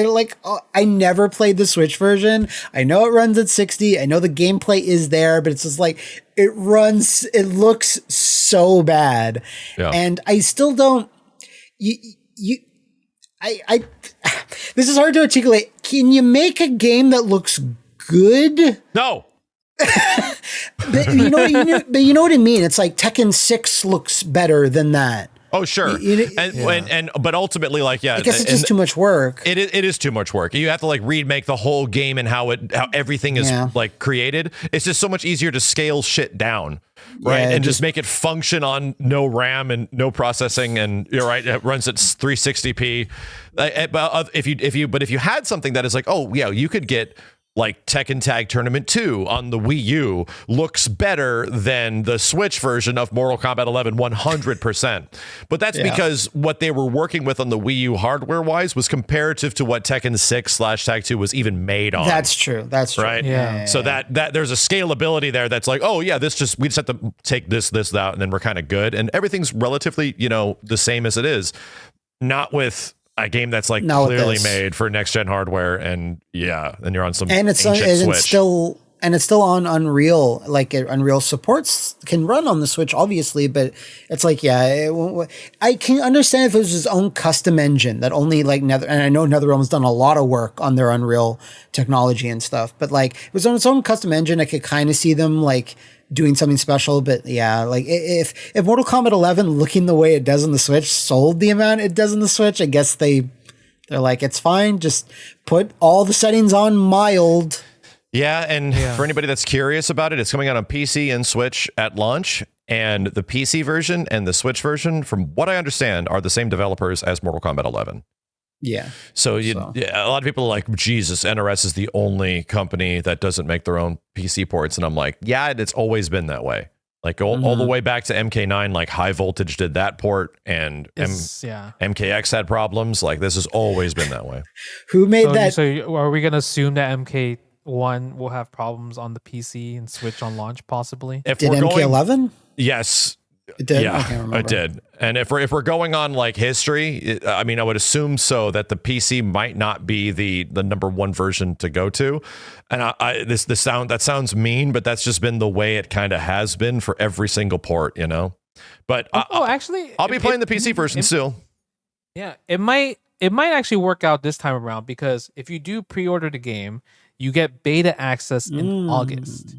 I never played the Switch version. I know it runs at 60. I know the gameplay is there, but it's just like it looks so bad, and I still don't. I this is hard to articulate. Can you make a game that looks good? No. But you know what I mean? It's like Tekken 6 looks better than that. Oh, sure. But ultimately, like, I guess it's just too much work. It is too much work. You have to like remake the whole game and how everything is like created. It's just so much easier to scale shit down, right? And just make it function on no RAM and no processing, and you're right, it runs at 360p. But if you had something that is like, oh yeah, you could get like Tekken Tag Tournament 2 on the Wii U looks better than the Switch version of Mortal Kombat 11 100%. But that's because what they were working with on the Wii U hardware-wise was comparative to what Tekken 6/Tag 2 was even made on. That's true. That's true. Right? Yeah. So that there's a scalability there that's like, oh yeah, we just have to take this, that, and then we're kind of good. And everything's relatively, the same as it is. Not with a game that's like clearly made for next gen hardware, and then you're on some and it's still on Unreal. Like Unreal supports can run on the Switch, obviously, but it's like I can understand if it was his own custom engine that only like and I know NetherRealm's done a lot of work on their Unreal technology and stuff, but like it was on its own custom engine. I could kind of see them like doing something special, but like if Mortal Kombat 11 looking the way it does on the Switch sold the amount it does on the Switch, I guess they're like, it's fine, just put all the settings on mild. For anybody that's curious about it, it's coming out on PC and Switch at launch, and the PC version and the Switch version, from what I understand, are the same developers as Mortal Kombat 11. Yeah. So a lot of people are like, Jesus, NRS is the only company that doesn't make their own PC ports. And I'm like, it's always been that way. Like all the way back to MK9, like High Voltage did that port, and MKX had problems. Like this has always been that way. Who made that? So are we going to assume that MK1 will have problems on the PC and Switch on launch possibly? Did MK11? Yes. It did? Yeah, it did. And if we're going on like history, I would assume so that the PC might not be the number one version to go to. And that sounds mean, but that's just been the way it kind of has been for every single port, But actually, I'll be playing the PC version still. Yeah, it might actually work out this time around, because if you do pre-order the game, you get beta access in August.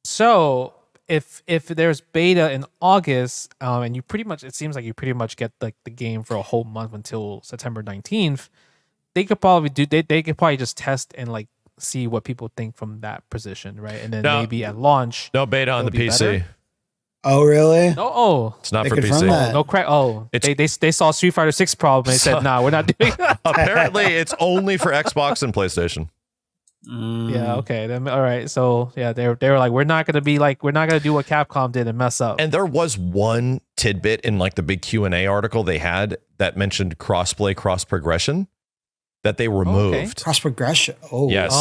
So if there's beta in August, and it seems like you pretty much get like the game for a whole month until September 19th, they could probably just test and like see what people think from that position, right? And then maybe at launch, no beta on the PC. Better. Oh really? No, it's not for PC. No crack. Oh, they saw Street Fighter 6 problem and they said, "Nah, we're not doing that." Apparently, it's only for Xbox and PlayStation. Yeah, okay. Then all right. So they were like, we're not gonna do what Capcom did and mess up. And there was one tidbit in like the big Q&A article they had that mentioned crossplay, cross progression that they removed. Cross progression. Oh yes.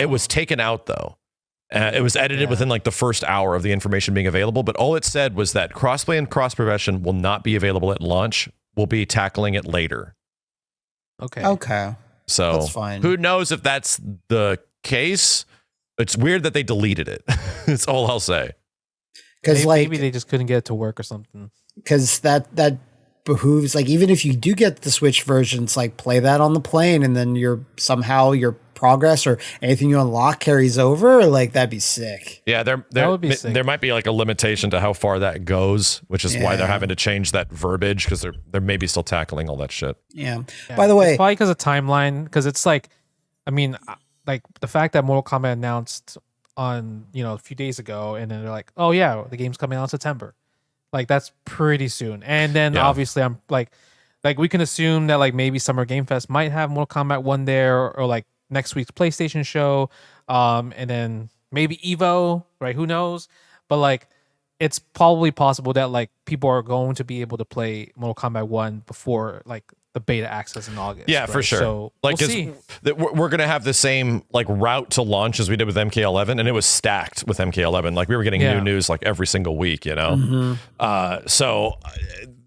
It was taken out though. It was edited within like the first hour of the information being available, but all it said was that crossplay and cross progression will not be available at launch. We'll be tackling it later. Okay. So that's fine. Who knows if that's the case? It's weird that they deleted it. That's all I'll say. Because maybe they just couldn't get it to work or something. Because that behooves, like, even if you do get the Switch version, it's like play that on the plane, and then your progress or anything you unlock carries over. Like that'd be sick. Yeah, that would be sick. There might be like a limitation to how far that goes, which is why they're having to change that verbiage, because they're maybe still tackling all that shit. Yeah. By the way, it's probably because of timeline. Because it's like, like the fact that Mortal Kombat announced on a few days ago, and then they're like, oh yeah, the game's coming out in September. Like that's pretty soon. And then obviously I'm like we can assume that like maybe Summer Game Fest might have Mortal Kombat 1 there, or like next week's PlayStation show, and then maybe Evo, right? Who knows? But like, it's probably possible that like people are going to be able to play Mortal Kombat 1 before like the beta access in August. Yeah, right? for sure. So like, we'll see. We're gonna have the same like route to launch as we did with MK11, and it was stacked with MK11. Like we were getting new news like every single week, So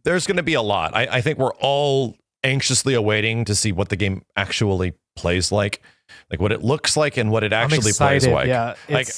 there's going to be a lot. I think we're all anxiously awaiting to see what the game actually plays like what it looks like and what it actually plays like. Yeah, like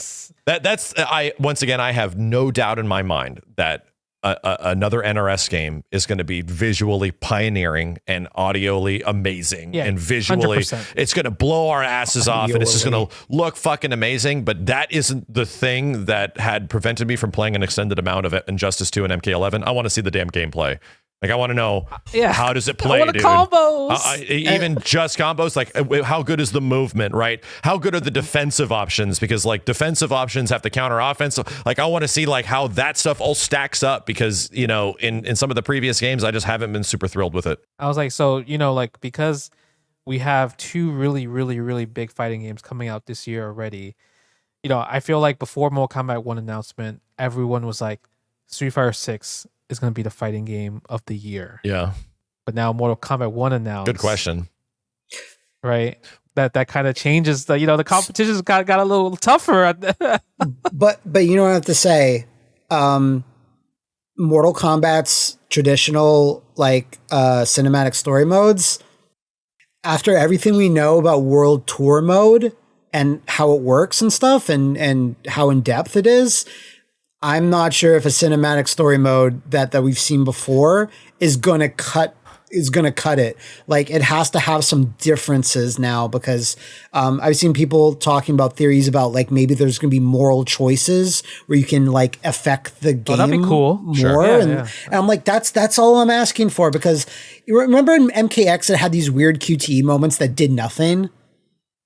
that's once again, I have no doubt in my mind that another NRS game is going to be visually pioneering and audioly amazing, and visually 100%. It's going to blow our asses off, and it's just going to look fucking amazing. But that isn't the thing that had prevented me from playing an extended amount of Injustice 2 and MK11. I want to see the damn gameplay. Like, I want to know how does it play, dude? Combos. Even just combos. Like, how good is the movement, right? How good are the defensive options? Because like defensive options have to counter offense. So, like, I want to see like how that stuff all stacks up, because in some of the previous games, I just haven't been super thrilled with it. I was like, so like, because we have two really, really, really big fighting games coming out this year already. I feel like before Mortal Kombat 1 announcement, everyone was like, Street Fighter 6 is going to be the fighting game of the year. Yeah. But now Mortal Kombat 1 announced. Good question. Right? That kind of changes the competition's got a little tougher. but what I have to say, Mortal Kombat's traditional cinematic story modes, after everything we know about World Tour mode and how it works and stuff and how in depth it is, I'm not sure if a cinematic story mode that we've seen before is going to cut it. Like, it has to have some differences now, because I've seen people talking about theories about like maybe there's going to be moral choices where you can like affect the game that'd be cool. more. Sure. And I'm like, that's all I'm asking for, because you remember in MKX it had these weird QTE moments that did nothing.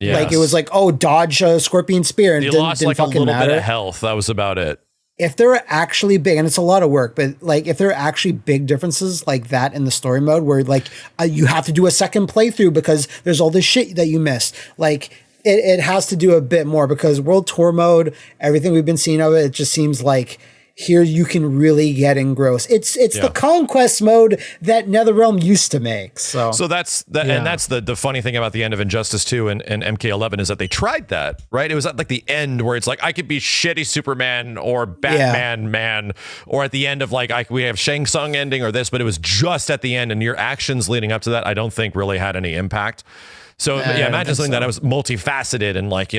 Yes. Like, it was like, oh, dodge a scorpion spear, and you didn't lost like a fucking little matter. bit of health. That was about it. If there are actually big, and it's a lot of work, but like if there are actually big differences like that in the story mode, where like you have to do a second playthrough because there's all this shit that you missed, like it has to do a bit more, because World Tour mode, everything we've been seeing of it just seems like here you can really get engrossed. It's the conquest mode that NetherRealm used to make. So that's and that's the funny thing about the end of Injustice 2 and MK11 is that they tried that, right? It was at like the end where it's like I could be shitty Superman or Batman man, or at the end of like we have Shang Tsung ending or this, but it was just at the end, and your actions leading up to that I don't think really had any impact. So imagine something that was multifaceted and like,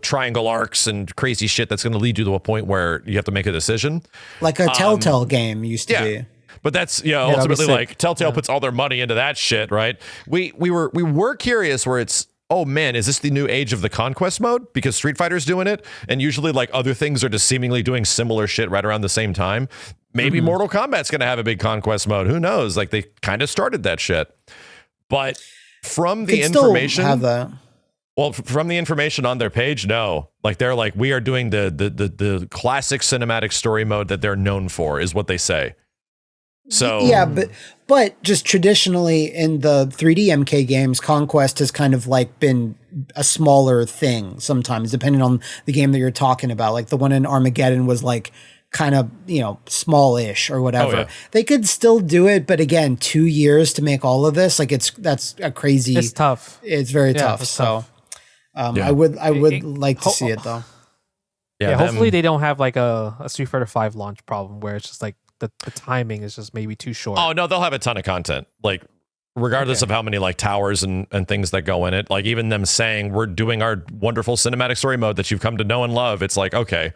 triangle arcs and crazy shit that's going to lead you to a point where you have to make a decision. Like a Telltale game used to be. But that's ultimately like Telltale puts all their money into that shit, right? We were curious where it's, oh man, is this the new age of the conquest mode? Because Street Fighter's doing it, and usually like other things are just seemingly doing similar shit right around the same time. Maybe Mortal Kombat's going to have a big conquest mode. Who knows? Like, they kind of started that shit. But from the information, from the information on their page, no. Like, they're like, we are doing the classic cinematic story mode that they're known for, is what they say. So yeah, but just traditionally in the 3D MK games, conquest has kind of like been a smaller thing sometimes, depending on the game that you're talking about. Like the one in Armageddon was like kind of, small-ish or whatever. Oh, yeah. They could still do it, but again, 2 years to make all of this, like that's a crazy. It's tough. It's very tough. So I would like to see it though. Yeah, hopefully they don't have like a Street Fighter 5 launch problem where it's just like the timing is just maybe too short. Oh no, they'll have a ton of content. Like, regardless of how many like towers and things that go in it, like even them saying we're doing our wonderful cinematic story mode that you've come to know and love, it's like, okay,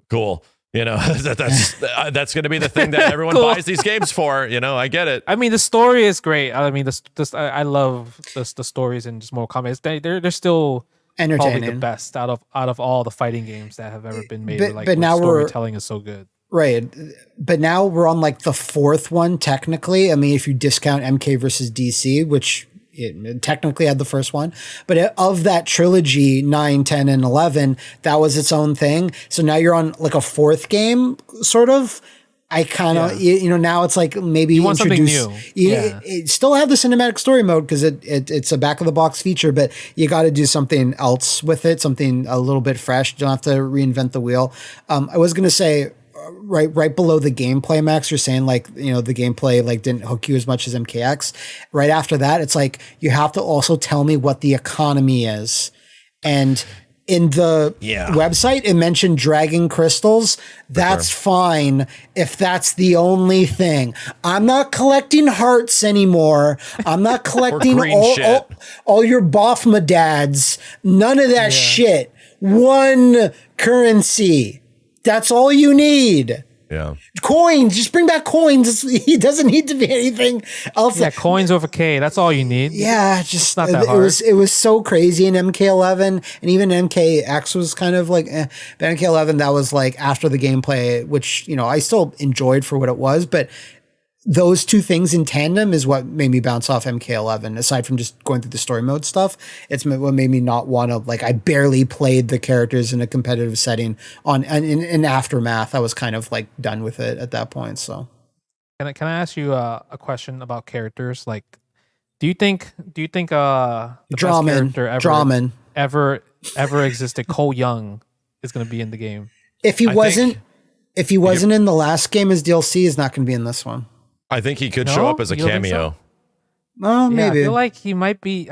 cool. That's going to be the thing that everyone buys these games for. I get it. I mean, the story is great. I mean, I love the stories in just Mortal Kombat. They're still entertaining, probably the best out of all the fighting games that have ever been made. But now storytelling is so good. Right. But now we're on like the fourth one, technically. I mean, if you discount MK versus DC, which it technically had the first one, but of that trilogy, 9, 10, and 11, that was its own thing. So now you're on like a fourth game, sort of. I kind of, now it's like maybe you want something new. It still have the cinematic story mode because it's a back of the box feature, but you got to do something else with it, something a little bit fresh. You don't have to reinvent the wheel. I was going to say, right below the gameplay, Max, you're saying like, the gameplay like didn't hook you as much as MKX. Right after that, it's like, you have to also tell me what the economy is. And in the website, it mentioned dragon crystals. That's fine if that's the only thing. I'm not collecting hearts anymore. I'm not collecting all your Bofma dads. None of that shit. One currency. That's all you need. Yeah. Coins. Just bring back coins. He doesn't need to be anything else. Yeah, coins over K. That's all you need. Yeah, just not that hard. It was so crazy in MK11, and even MKX was kind of like, but MK11, that was like after the gameplay, which, you know, I still enjoyed for what it was, but those two things in tandem is what made me bounce off MK11. Aside from just going through the story mode stuff, it's what made me not want to, like, I barely played the characters in a competitive setting in Aftermath. I was kind of like done with it at that point. So can I ask you a question about characters? Like, do you think the best character ever existed, Cole Young, is going to be in the game? If he wasn't in the last game as DLC, he's not going to be in this one. I think he could show up as a cameo. So? Well, maybe. I feel like he might be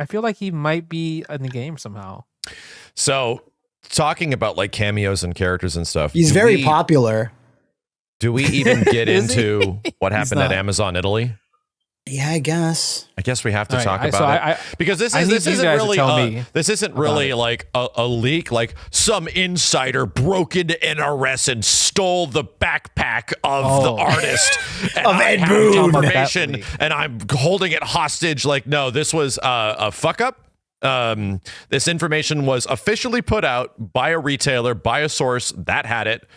in the game somehow. So, talking about like cameos and characters and stuff, he's very popular. Do we even get into what happened at Amazon Italy? Yeah, I guess we have to talk about it because this isn't really like a leak. Like some insider broke into NRS and stole the backpack of the artist and of Ed Boon. Information, and I'm holding it hostage. Like, no, this was a fuck up. This information was officially put out by a retailer, by a source that had it.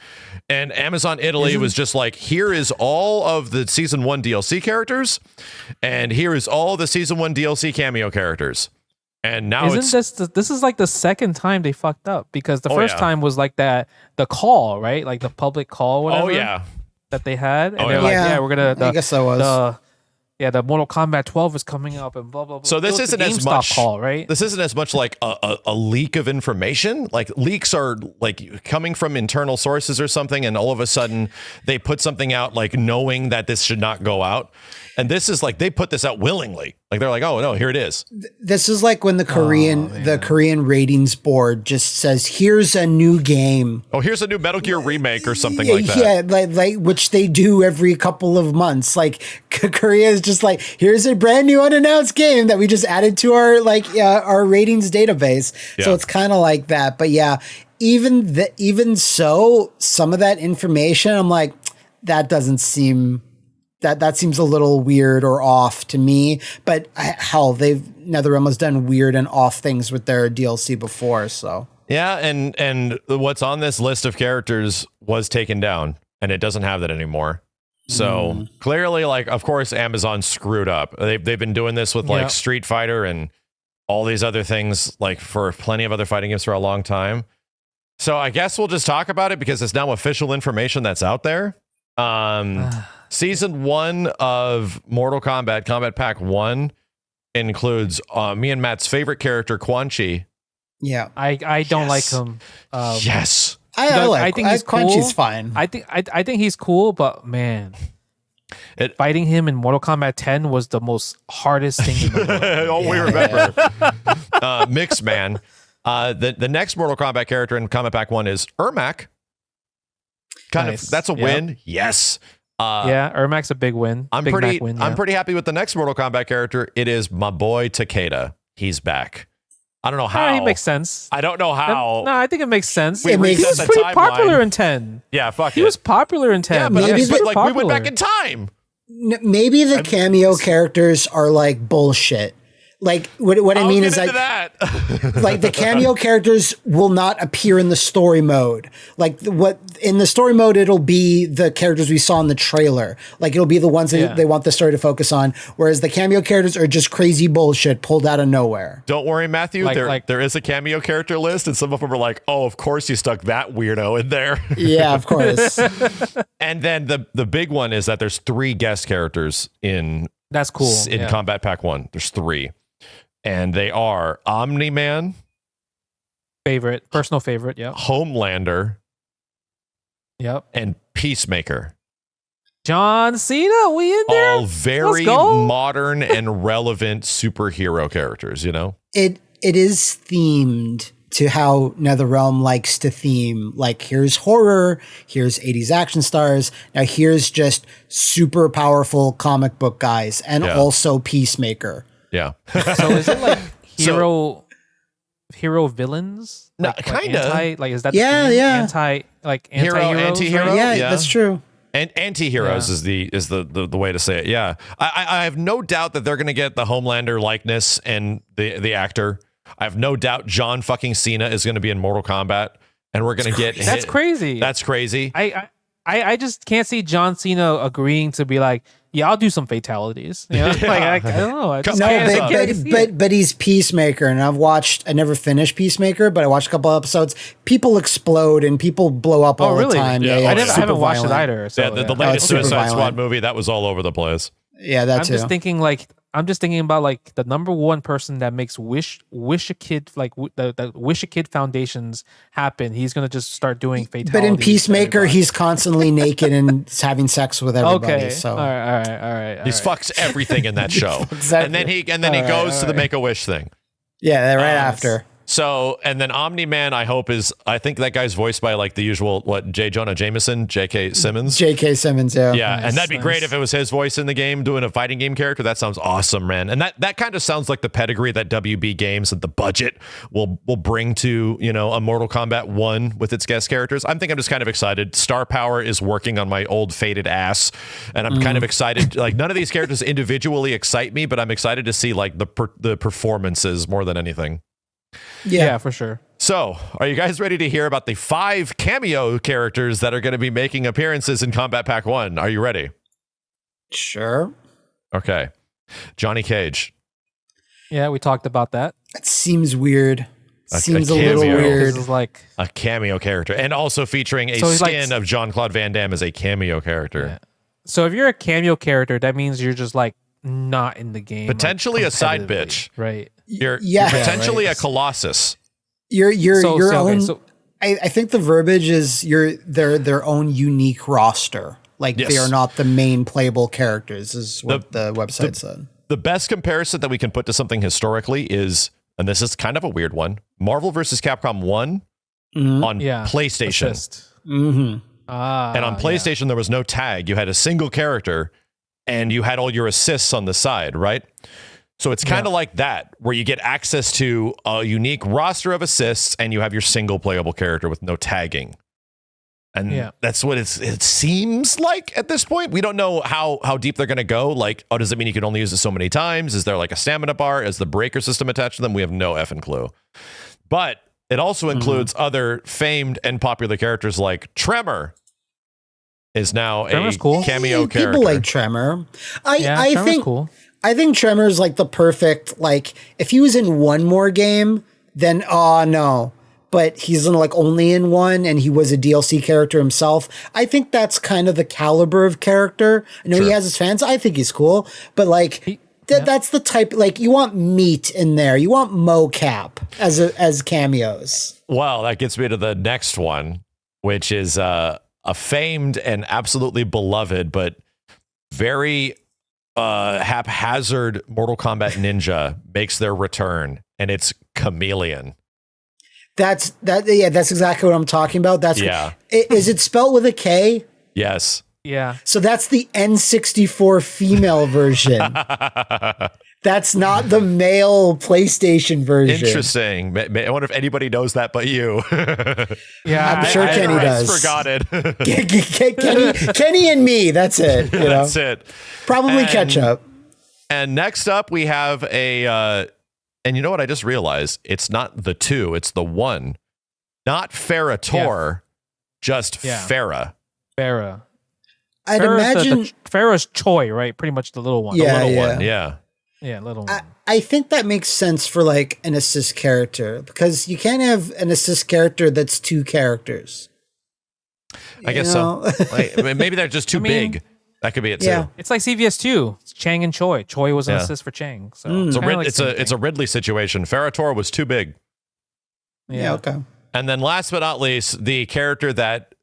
And Amazon Italy was just like, here is all of the season 1 DLC characters, and here is all the season 1 DLC cameo characters. And now this is like the second time they fucked up, because the first time was like the call, right? Like the public call, whatever. That they had. And they're like, we're gonna. I guess that was. The Mortal Kombat 12 is coming up and blah, blah, blah. So this isn't as much call, right? This isn't as much like a leak of information. Like leaks are like coming from internal sources or something, and all of a sudden they put something out like knowing that this should not go out. And this is like they put this out willingly. Like they're like, oh no, here it is. This is like when the Korean ratings board just says, here's a new game. Oh, here's a new Metal Gear remake or something like that. Yeah, like which they do every couple of months. Like Korea is just like, here's a brand new unannounced game that we just added to our ratings database. Yeah. So it's kind of like that. But yeah, even so, some of that information, I'm like, that doesn't seem. That seems a little weird or off to me, but hell, NetherRealm done weird and off things with their DLC before, so. Yeah, and what's on this list of characters was taken down, and it doesn't have that anymore. So clearly, like, of course, Amazon screwed up. They've been doing this with like Street Fighter and all these other things, like for plenty of other fighting games for a long time. So I guess we'll just talk about it because it's now official information that's out there. Season 1 of Mortal Kombat, Combat Pack 1, includes me and Matt's favorite character, Quan Chi. Yeah. I don't like him. Yes. I think he's cool. Quan Chi's fine. I think he's cool, but man, fighting him in Mortal Kombat 10 was the most hardest thing in the world. We remember. Mix Man. The next Mortal Kombat character in Combat Pack 1 is Ermac. That's a win. Yes. Ermac's a big win. I'm pretty happy with the next Mortal Kombat character. It is my boy Takeda. He's back. I don't know how. He makes sense. I don't know how. No, I think it makes sense. He was pretty popular in 10. Yeah, fuck He was popular in 10. Yeah, but we went back in time. Maybe the cameo characters are like bullshit. Like what I mean is like like the cameo characters will not appear in the story mode. Like what in the story mode, it'll be the characters we saw in the trailer. Like it'll be the ones that they want the story to focus on. Whereas the cameo characters are just crazy bullshit pulled out of nowhere. Don't worry, Matthew. There is a cameo character list, and some of them are like, oh, of course you stuck that weirdo in there. Yeah, of course. And then the big one is that there's 3 guest characters in that's cool in Combat Pack 1. There's 3. And they are Omni-Man. Personal favorite, yeah. Homelander. Yep. And Peacemaker. John Cena, we in there? All very modern and relevant superhero characters, you know? It is themed, to how NetherRealm likes to theme, like, here's horror, here's 80s action stars, now here's just super powerful comic book guys, and also Peacemaker. Yeah. So is it like hero villains? No, kind of. Like, is that Hero, anti-hero? Right? Yeah, that's true. And anti-heroes is the way to say it. Yeah. I have no doubt that they're going to get the Homelander likeness and the actor. I have no doubt John fucking Cena is going to be in Mortal Kombat, and we're going to get That's crazy. That's crazy. I just can't see John Cena agreeing to be like, yeah, I'll do some fatalities. You know? Like, I don't know. But he's Peacemaker, and I never finished Peacemaker, but I watched a couple episodes. People explode and people blow up all the time. Yeah, I haven't watched it either. So, the latest Suicide Squad movie, that was all over the place. Yeah, that's I'm just thinking about like the number one person that makes wish a kid like the wish a kid foundations happen. He's gonna just start doing fatalities. But in Peacemaker, he's constantly naked and having sex with everybody. Okay, so all right. He fucks everything in that show, and then he goes to the Make a Wish thing. Yeah, right after. So, and then Omni-Man, I think that guy's voiced by like the usual, J. Jonah Jameson, J.K. Simmons. J.K. Simmons, yeah. Yeah, nice, and that'd be great if it was his voice in the game doing a fighting game character. That sounds awesome, man. And that kind of sounds like the pedigree that WB Games and the budget will bring to, a Mortal Kombat 1 with its guest characters. I'm just kind of excited. Star Power is working on my old faded ass, and I'm kind of excited. Like, none of these characters individually excite me, but I'm excited to see like the performances more than anything. Yeah, for sure. So, are you guys ready to hear about the 5 cameo characters that are going to be making appearances in Combat Pack 1? Are you ready? Sure. Okay. Johnny Cage. Yeah, we talked about that. That seems weird. Seems a cameo. little weird. This is like a cameo character, and also featuring a skin of Jean-Claude Van Damme as a cameo character. Yeah. So if you're a cameo character, that means you're just like not in the game. Potentially a side bitch. Right. You're potentially a Colossus. Your own. I think the verbiage is their own unique roster. Like, they are not the main playable characters, is what the website said. The best comparison that we can put to something historically is, and this is kind of a weird one, Marvel vs. Capcom 1 on PlayStation. Mm-hmm. And on PlayStation, there was no tag. You had a single character, and you had all your assists on the side, right? So it's kind of like that, where you get access to a unique roster of assists, and you have your single playable character with no tagging. And that's what it seems like at this point. We don't know how deep they're going to go. Like, does it mean you can only use it so many times? Is there like a stamina bar? Is the breaker system attached to them? We have no effing clue. But it also includes other famed and popular characters, like Tremor is now a cameo character. People like Tremor. I Tremor's think cool. I think Tremor's like the perfect, like, if he was in one more game, then no. But he's like only in one, and he was a DLC character himself. I think that's kind of the caliber of character. I know he has his fans. I think he's cool, but like that's the type. Like, you want meat in there. You want mocap as cameos. Well, that gets me to the next one, which is a famed and absolutely beloved, but very haphazard Mortal Kombat ninja makes their return, and it's Chameleon. That's exactly what I'm talking about. Is it spelled with a K? Yes. Yeah. So that's the N64 female version. That's not the male PlayStation version. Interesting. I wonder if anybody knows that but you. Yeah, I'm sure Kenny does. Forgot it. Kenny and me. That's it. That's it. Probably catch up. And next up, we have and you know what? I just realized it's not the 2, it's the 1. Not Farah Tor, just Farah. Farah. I'd imagine Farah's Choi, right? Pretty much the little one. Yeah, the little one. Yeah. Yeah, little one. I think that makes sense for like an assist character, because you can't have an assist character that's 2 characters. I guess so. Maybe they're just too big. That could be it too. Yeah. It's like CVS2. It's Chang and Choi. Choi was an assist for Chang. So it's a Ridley situation. Farah Tor was too big. Yeah, okay. And then last but not least, the character that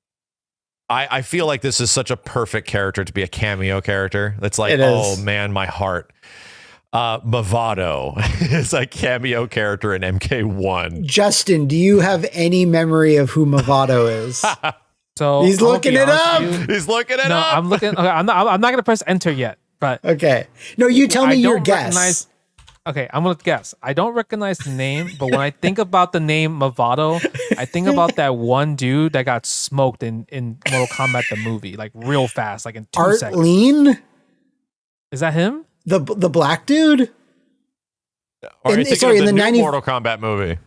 I feel like this is such a perfect character to be a cameo character. That's like, oh man, my heart. Movado is a cameo character in MK1. Justin, do you have any memory of who Movado is? So He's looking it up. He's looking it No, up. I'm looking. Okay, I'm not going to press enter yet. But Okay. No, you tell me I your don't guess. recognize. Okay, I'm gonna guess. I don't recognize the name, but when I think about the name Movado, I think about that one dude that got smoked in Mortal Kombat the movie, like real fast, like in 2 Art seconds. Lean, Is that him? the black dude. Or are you in- thinking sorry, of in the the new 90 Mortal Kombat movie?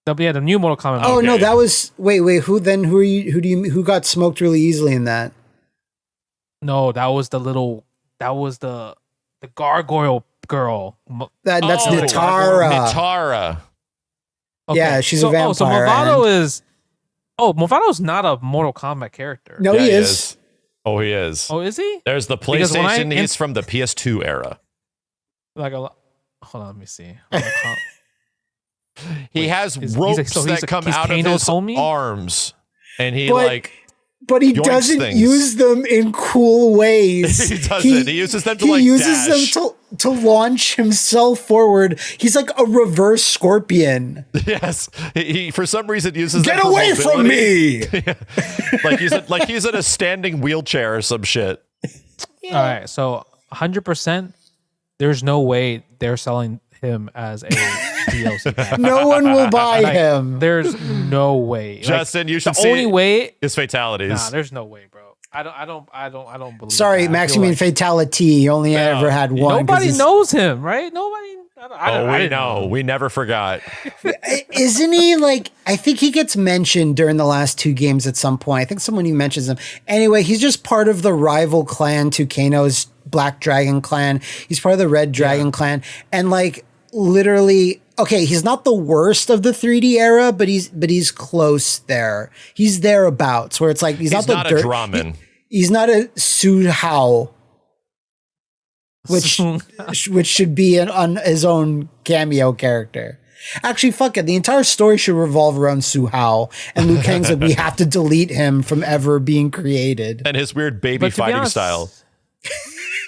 The new Mortal Kombat. Oh movie. no, Okay. that was wait. Who are you? Who got smoked really easily in that? No, that was the gargoyle girl. That's Oh, Natara. Natara. Okay. Yeah, she's a vampire. so Movado is. Oh, Movado's not a Mortal Kombat character. No, Yeah, he is. Oh, he is. Oh, is he? There's the Because when PlayStation. He's from the PS2 era. Like hold on, let me see. He has he's ropes he's that come he's out of Kano's his homie? arms, and he But- But he yoinks doesn't things. use them in cool ways. He doesn't. He uses them to, he like, uses dash. them to launch himself forward. He's like a reverse scorpion. yes, he for some reason uses Get them for away from mobility. me! like he's in a standing wheelchair or some shit. All right, so 100%. There's no way they're selling him as a DLC pack. No one will buy Like, him. There's no way. Like, Justin, you should the see only way. his fatalities. Nah, there's no way, bro. I don't believe. Sorry, that. I feel Maximilian like Fatality. You only ever had one. 'cause nobody he's- knows him, right? Nobody. I we didn't know. We never forgot. Isn't he like, I think he gets mentioned during the last two games at some point. I think someone even mentions him. Anyway, he's just part of the rival clan to Kano's Black Dragon clan. He's part of the Red Dragon clan. And like literally, okay, he's not the worst of the 3D era, but he's close there. He's thereabouts where it's like, he's not the not a dirt. Draman. He's not a Su Hao, which should be on his own cameo character. Actually, fuck it. The entire story should revolve around Su Hao, and Liu Kang's like, we have to delete him from ever being created. And his weird baby But to be fighting honest, style.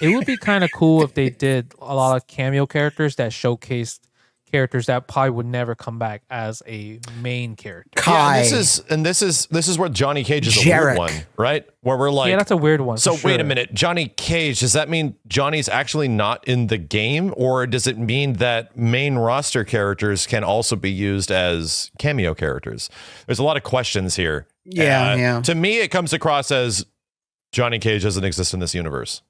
It would be kind of cool if they did a lot of cameo characters that showcased characters that probably would never come back as a main character. Kai. Yeah, this is where Johnny Cage is a Jarek. weird one, right? Where we're like, Yeah, that's a weird one. so for wait a sure. minute, Johnny Cage, does that mean Johnny's actually not in the game, or does it mean that main roster characters can also be used as cameo characters? There's a lot of questions here. Yeah. To me, it comes across as Johnny Cage doesn't exist in this universe.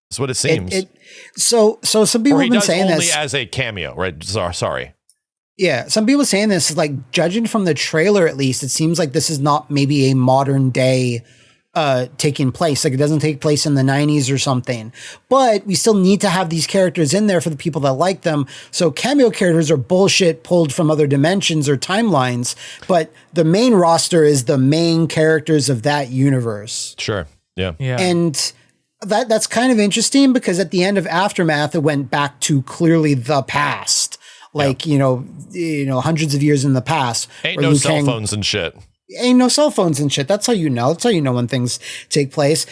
That's what it seems. So some people or have he been does saying only this. as a cameo, right? Sorry. Yeah, some people saying this is like, judging from the trailer at least, it seems like this is not maybe a modern day taking place. Like it doesn't take place in the 90s or something. But we still need to have these characters in there for the people that like them. So cameo characters are bullshit pulled from other dimensions or timelines, but the main roster is the main characters of that universe. Sure. Yeah. Yeah. And that's kind of interesting because at the end of Aftermath, it went back to clearly the past. Like, you know, hundreds of years in the past. Ain't where no Liu cell Kang- phones and shit. Ain't no cell phones and shit. That's how you know. That's how you know when things take place.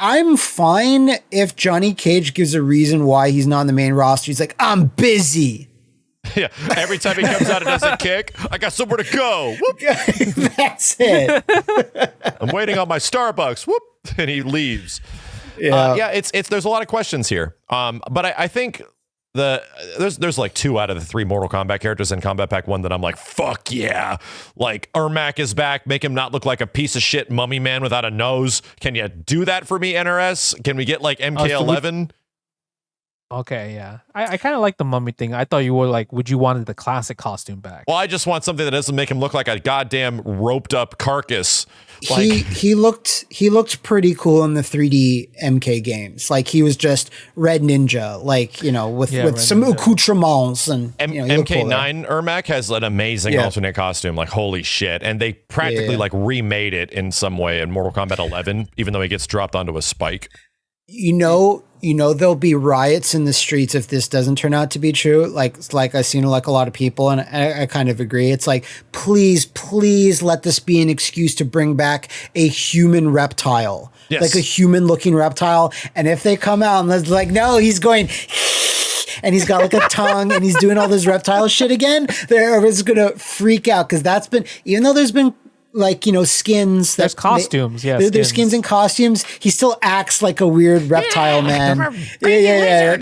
I'm fine if Johnny Cage gives a reason why he's not on the main roster. He's like, I'm busy. Yeah. Every time he comes out and does a kick, I got somewhere to go. Whoop. That's it. I'm waiting on my Starbucks. Whoop. And he leaves. Yeah. It's there's a lot of questions here. But I think there's like 2 out of the 3 Mortal Kombat characters in Combat Pack 1 that I'm like, fuck yeah. Like Ermac is back. Make him not look like a piece of shit mummy man without a nose. Can you do that for me, NRS? Can we get like MK11? Okay, yeah. I kind of like the mummy thing. I thought you were like, would you wanted the classic costume back? Well, I just want something that doesn't make him look like a goddamn roped up carcass. Like, He looked pretty cool in the 3D MK games. Like he was just Red Ninja, like, you know, with Red some Ninja. accoutrements and you know, he looked cool there. MK9 Ermac has an amazing Yeah. alternate costume. Like, holy shit. And they practically Yeah. like remade it in some way in Mortal Kombat 11, even though he gets dropped onto a spike. There'll be riots in the streets if this doesn't turn out to be true. Like I've seen like a lot of people, and I kind of agree. It's like, please let this be an excuse to bring back a human reptile, like a human looking reptile. And if they come out and like, no, he's going, and he's got like a tongue and he's doing all this reptile shit again, they're just gonna freak out, because that's been, even though there's been like, skins. There's costumes, There's skins and costumes. He still acts like a weird reptile man. Yeah.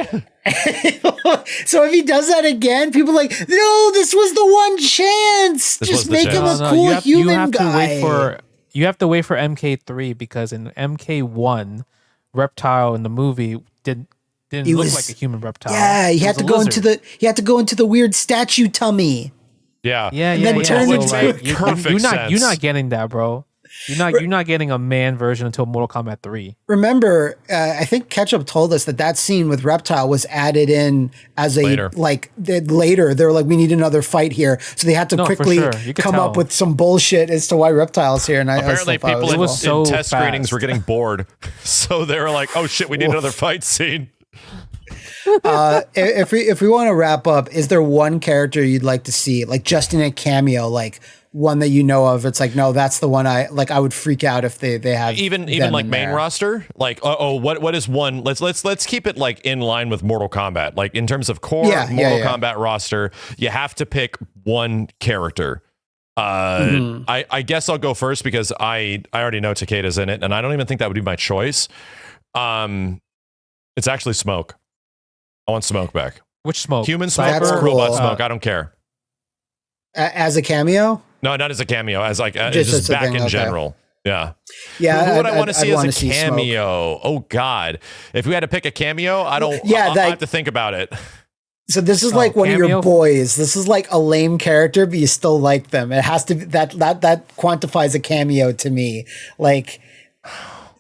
So if he does that again, people are like, no, this was the one chance. Just make him a cool human guy. You have to wait for MK3, because in MK1, reptile in the movie didn't look like a human reptile. Yeah, he had to go into the weird statue tummy. Yeah. You're not getting that, bro. You're not getting a man version until Mortal Kombat 3. Remember, I think Ketchup told us that scene with Reptile was added in as later. Later. They were like, we need another fight here, so they had to quickly come up with some bullshit as to why Reptile's here. And apparently, people in test screenings were getting bored, so they were like, oh shit, we need another fight scene. If we want to wrap up, is there one character you'd like to see, like just in a cameo, like one that you know of? It's like, no, that's the one I would freak out if they have even like main roster. Like, what is one? Let's keep it like in line with Mortal Kombat. Like in terms of core Mortal Kombat roster, you have to pick one character. I guess I'll go first because I already know Takeda's in it, and I don't even think that would be my choice. It's actually Smoke. I want Smoke back. Which Smoke? Human Smoke or Robot Smoke? I don't care. As a cameo? No, not as a cameo. As like just back in general. Yeah. Yeah. Who would I want to see as a cameo? Oh God! If we had to pick a cameo, I don't. Yeah, I have to think about it. So this is like one of your boys. This is like a lame character, but you still like them. It has to be that quantifies a cameo to me. Like.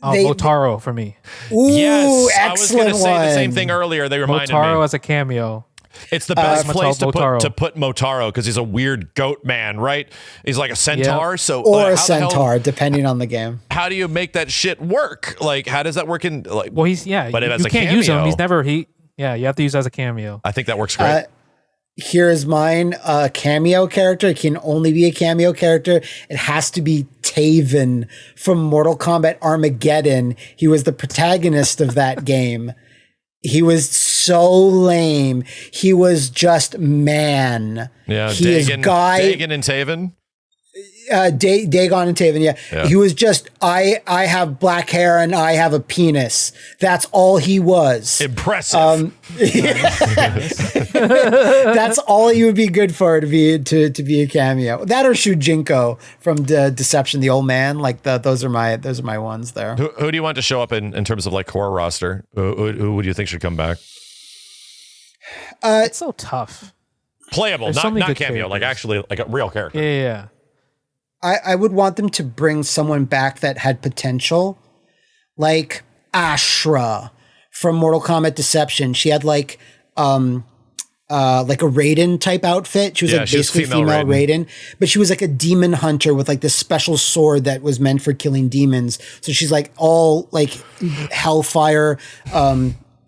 Motaro for me. Ooh, yes, excellent. I was going to say the same thing earlier. They reminded me. Motaro as a cameo. It's the best place to put Motaro, because he's a weird goat man, right? He's like a centaur, or a centaur, depending on the game. How do you make that shit work? Like, how does that work in? Like, well, but you can't use him. He's never you have to use as a cameo. I think that works great. Here's mine. A cameo character. It can only be a cameo character. It has to be Taven from Mortal Kombat Armageddon. He was the protagonist of that game. He was so lame. He was just man. Yeah, Dagon and Taven. Dagon and Taven, yeah. He was just, I have black hair and I have a penis. That's all he was. Impressive. That's all he would be good for to be a cameo. That or Shujinko from Deception, the old man. Like those are my ones there. Who do you want to show up in terms of like core roster? Who would you think should come back? It's so tough. Playable, not cameo, characters. Like actually like a real character. Yeah. I would want them to bring someone back that had potential, like Ashra from Mortal Kombat Deception. She had like a Raiden type outfit. She was like basically female Raiden, but she was like a demon hunter with like this special sword that was meant for killing demons. So she's like all like hellfire,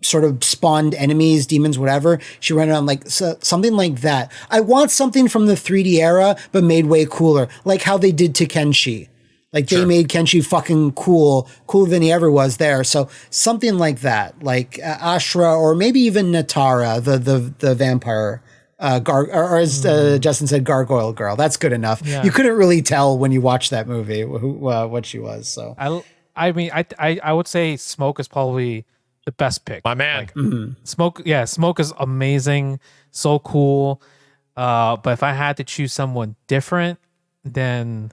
sort of spawned enemies, demons, whatever. She ran around like something like that. I want something from the 3D era, but made way cooler, like how they did to Kenshi. Like they made Kenshi fucking cooler than he ever was there. So something like that, like Ashra, or maybe even Natara, the vampire, or as Justin said, Gargoyle Girl. That's good enough. Yeah. You couldn't really tell when you watched that movie what she was. So I mean, I would say Smoke is probably the best pick. My man. Like, Smoke is amazing, so cool. But if I had to choose someone different, then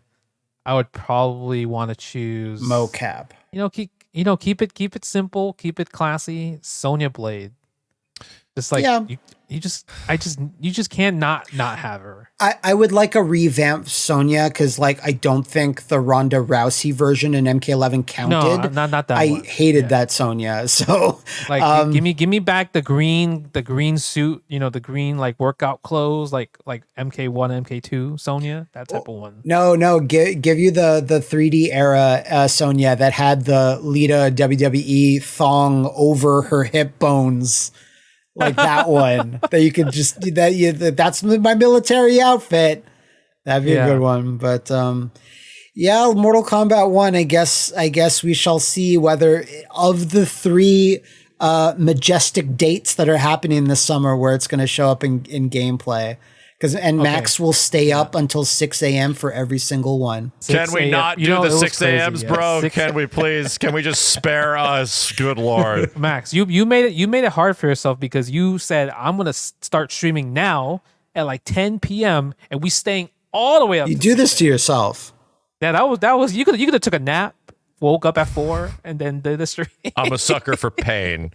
I would probably want to choose Mocap. Keep it simple, keep it classy. Sonya Blade. Just like Yeah. you just can't not have her. I would like a revamped Sonya because like I don't think the Ronda Rousey version in MK11 counted. No, not that I one. hated that Sonya. So Like give me back the green suit, the green like workout clothes, like MK1, MK2 Sonya, that type of one. no, give you the 3D era Sonya that had the Lita WWE thong over her hip bones. Like that one that you could just that's my military outfit. That'd be a good one. But Mortal Kombat 1, I guess we shall see whether of the 3 majestic dates that are happening this summer where it's going to show up in gameplay. Max will stay up until 6 a.m. for every single one. Can we not do the 6 a.m.s, bro? Can we please? Can we just spare us? Good Lord. Max, you made it hard for yourself because you said I'm gonna start streaming now at like 10 p.m. and we staying all the way up. You do this to yourself. Yeah, that was you could have took a nap, woke up at 4, and then did the stream. I'm a sucker for pain.